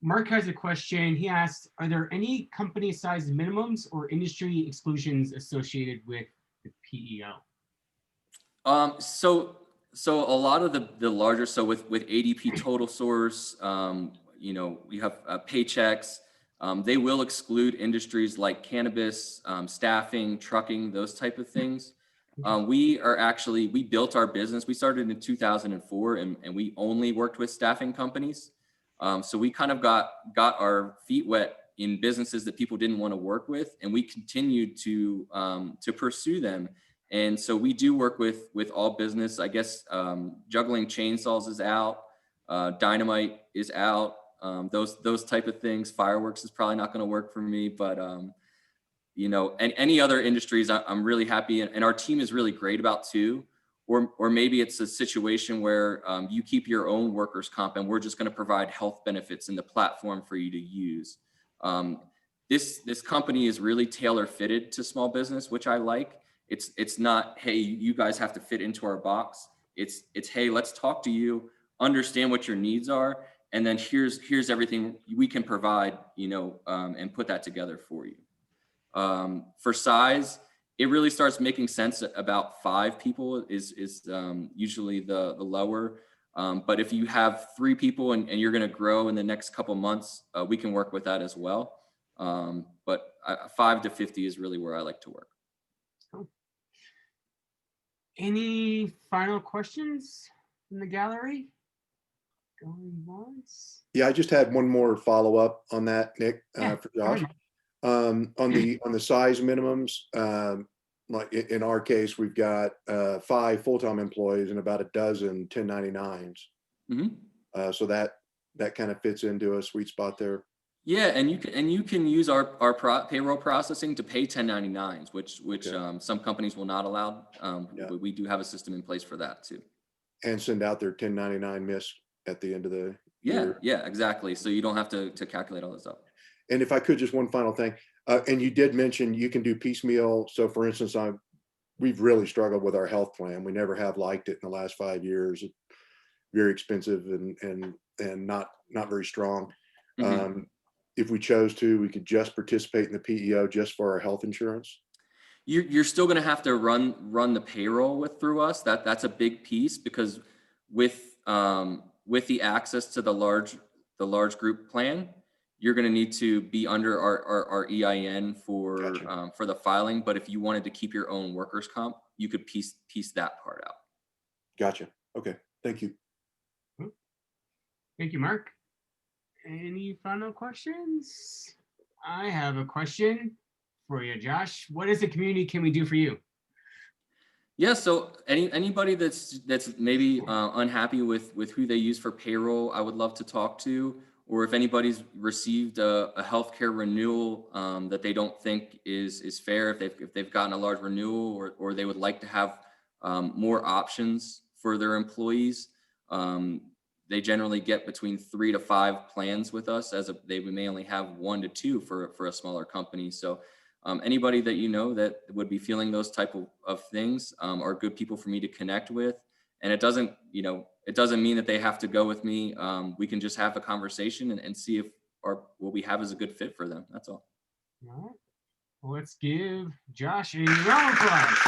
Mark has a question. He asks, are there any company size minimums or industry exclusions associated with the PEO?
So a lot of the larger, so with ADP Total Source, you know, we have Paychecks. They will exclude industries like cannabis, staffing, trucking, those type of things. We built our business. We started in 2004 and we only worked with staffing companies. So we kind of got our feet wet in businesses that people didn't want to work with, and we continued to pursue them. And so we do work with all business. I guess juggling chainsaws is out, dynamite is out, those type of things. Fireworks is probably not going to work for me, but you know, and any other industries, I'm really happy, and our team is really great about too. Or maybe it's a situation where you keep your own workers' comp and we're just going to provide health benefits in the platform for you to use. This company is really tailor fitted to small business, which I like. It's not, hey, you guys have to fit into our box. It's hey, let's talk to you, understand what your needs are, and then here's everything we can provide, you know, and put that together for you. For size, it really starts making sense. About 5 people is usually the lower. But if you have 3 people and you're going to grow in the next couple months, we can work with that as well. But 5 to 50 is really where I like to work.
Cool. Any final questions in the gallery? Going once.
Yeah, I just had one more follow up on that, Nick,
Yeah,
for Josh. On the size minimums, like in our case, we've got 5 full-time employees and about a dozen 1099s.
Mm-hmm.
So that kind of fits into a sweet spot there.
Yeah, and you can use our payroll processing to pay 1099s, which okay. Some companies will not allow.
Yeah.
But we do have a system in place for that too.
And send out their 1099 miss at the end of the year.
Yeah, exactly. So you don't have to calculate all this up.
And if I could, just one final thing. And you did mention you can do piecemeal. So for instance, we've really struggled with our health plan. We never have liked it in the last 5 years. It's very expensive and not very strong. Mm-hmm. If we chose to, we could just participate in the PEO just for our health insurance.
You're still going to have to run the payroll through us. That's a big piece, because with the access to the large group plan, you're going to need to be under our EIN for gotcha. For the filing. But if you wanted to keep your own workers' comp, you could piece that part out.
Gotcha. Okay. Thank you.
Thank you, Mark. Any final questions? I have a question for you, Josh. What as a community can we do for you?
Yeah, so anybody that's maybe unhappy with who they use for payroll, I would love to talk to. Or if anybody's received a healthcare renewal that they don't think is fair, if they've gotten a large renewal, or they would like to have more options for their employees, they generally get between 3 to 5 plans with us, they may only have 1 to 2 for a smaller company. So anybody that you know that would be feeling those type of things are good people for me to connect with. And it doesn't mean that they have to go with me. We can just have a conversation and see if what we have is a good fit for them. That's all.
All right. Well, let's give Josh a round of applause.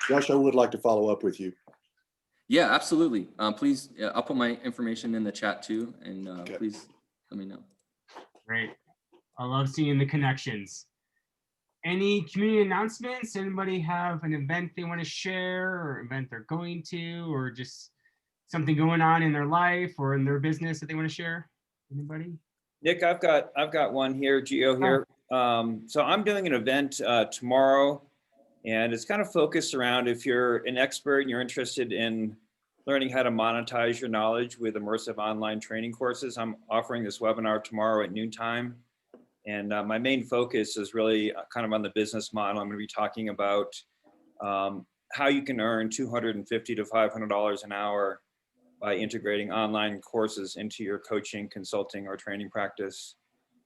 Josh, I would like to follow up with you.
Yeah, absolutely. Please, I'll put my information in the chat too, and please let me know.
Great. I love seeing the connections. Any community announcements? Anybody have an event they want to share, or event they're going to, or just something going on in their life or in their business that they want to share? Anybody?
Nick, I've got one here, Gio here. So I'm doing an event tomorrow, and it's kind of focused around if you're an expert and you're interested in learning how to monetize your knowledge with immersive online training courses. I'm offering this webinar tomorrow at noontime. And my main focus is really kind of on the business model. I'm going to be talking about how you can earn $250 to $500 an hour by integrating online courses into your coaching, consulting, or training practice.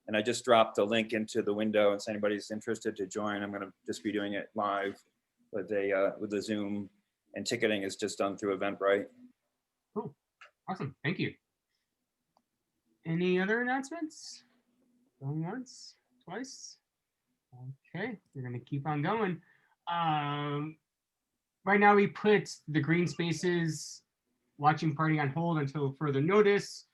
And I just dropped the link into the window, and so anybody's interested to join, I'm going to just be doing it live with the Zoom, and ticketing is just done through Eventbrite.
Cool. Awesome. Thank you. Any other announcements? Going once, twice. Okay, we're gonna keep on going. Right now we put the Green Spaces watching party on hold until further notice.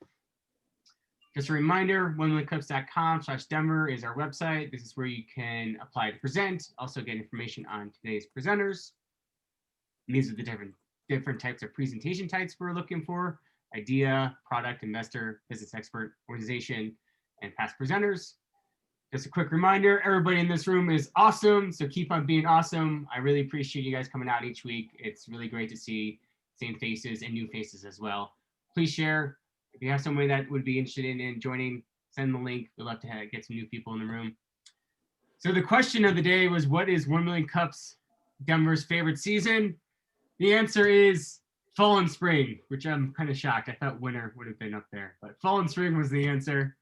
Just a reminder, 1millionclips.com/Denver is our website. This is where you can apply to present, also get information on today's presenters. And these are the different types of presentation types we're looking for: idea, product, investor, business expert, organization, and past presenters. Just a quick reminder, everybody in this room is awesome, so keep on being awesome. I really appreciate you guys coming out each week. It's really great to see same faces and new faces as well. Please share. If you have somebody that would be interested in joining, send the link. We'd love to get some new people in the room. So the question of the day was, what is 1 Million Cups Denver's favorite season? The answer is fall and spring, which I'm kind of shocked. I thought winter would have been up there, but fall and spring was the answer.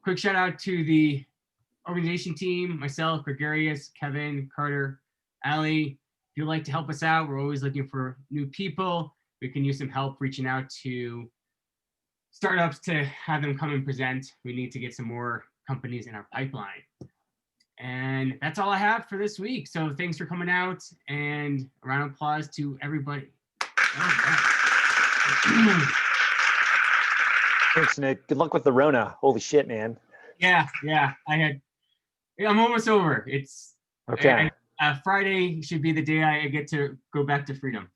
Quick shout out to the organization team, myself, Gregarious, Kevin, Carter, Ali. If you'd like to help us out, we're always looking for new people. We can use some help reaching out to startups to have them come and present. We need to get some more companies in our pipeline. And that's all I have for this week. So thanks for coming out, and a round of applause to everybody.
Thanks, Nick. Good luck with the Rona. Holy shit, man.
Yeah, I'm almost over. It's
okay.
Friday should be the day I get to go back to freedom.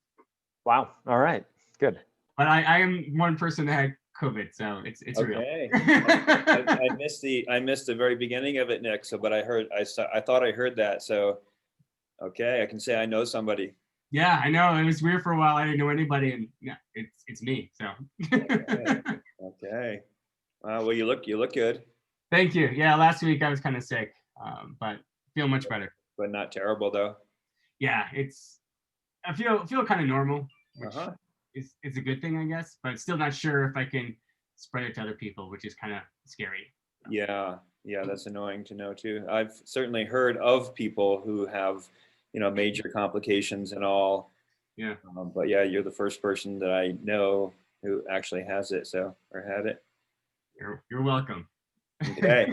Wow. All right. Good.
But I am one person that had COVID, so it's
Okay.
real.
I missed the very beginning of it, Nick. So, but I thought I heard that. So, okay, I can say I know somebody.
Yeah, I know. It was weird for a while. I didn't know anybody, and yeah, it's me. So.
Okay. Well, you look good.
Thank you. Yeah, last week I was kind of sick, but feel much better.
But not terrible though.
Yeah, I feel kind of normal, which is a good thing, I guess. But still not sure if I can spread it to other people, which is kind of scary.
Yeah, that's annoying to know too. I've certainly heard of people who have, major complications and all.
Yeah.
But yeah, you're the first person that I know who actually has it, or had it.
You're welcome.
Okay.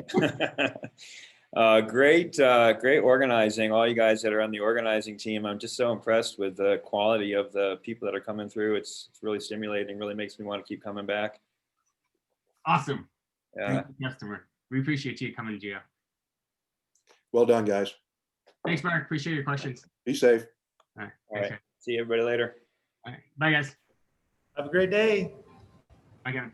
Great organizing, all you guys that are on the organizing team. I'm just so impressed with the quality of the people that are coming through. It's really stimulating, really makes me want to keep coming back.
Awesome.
Yeah.
Thank you, customer. We appreciate you coming, Gio.
Well done, guys.
Thanks, Mark. Appreciate your questions.
Be safe.
All right.
All right. See everybody later.
All right. Bye, guys.
Have a great day.
Bye, Kevin.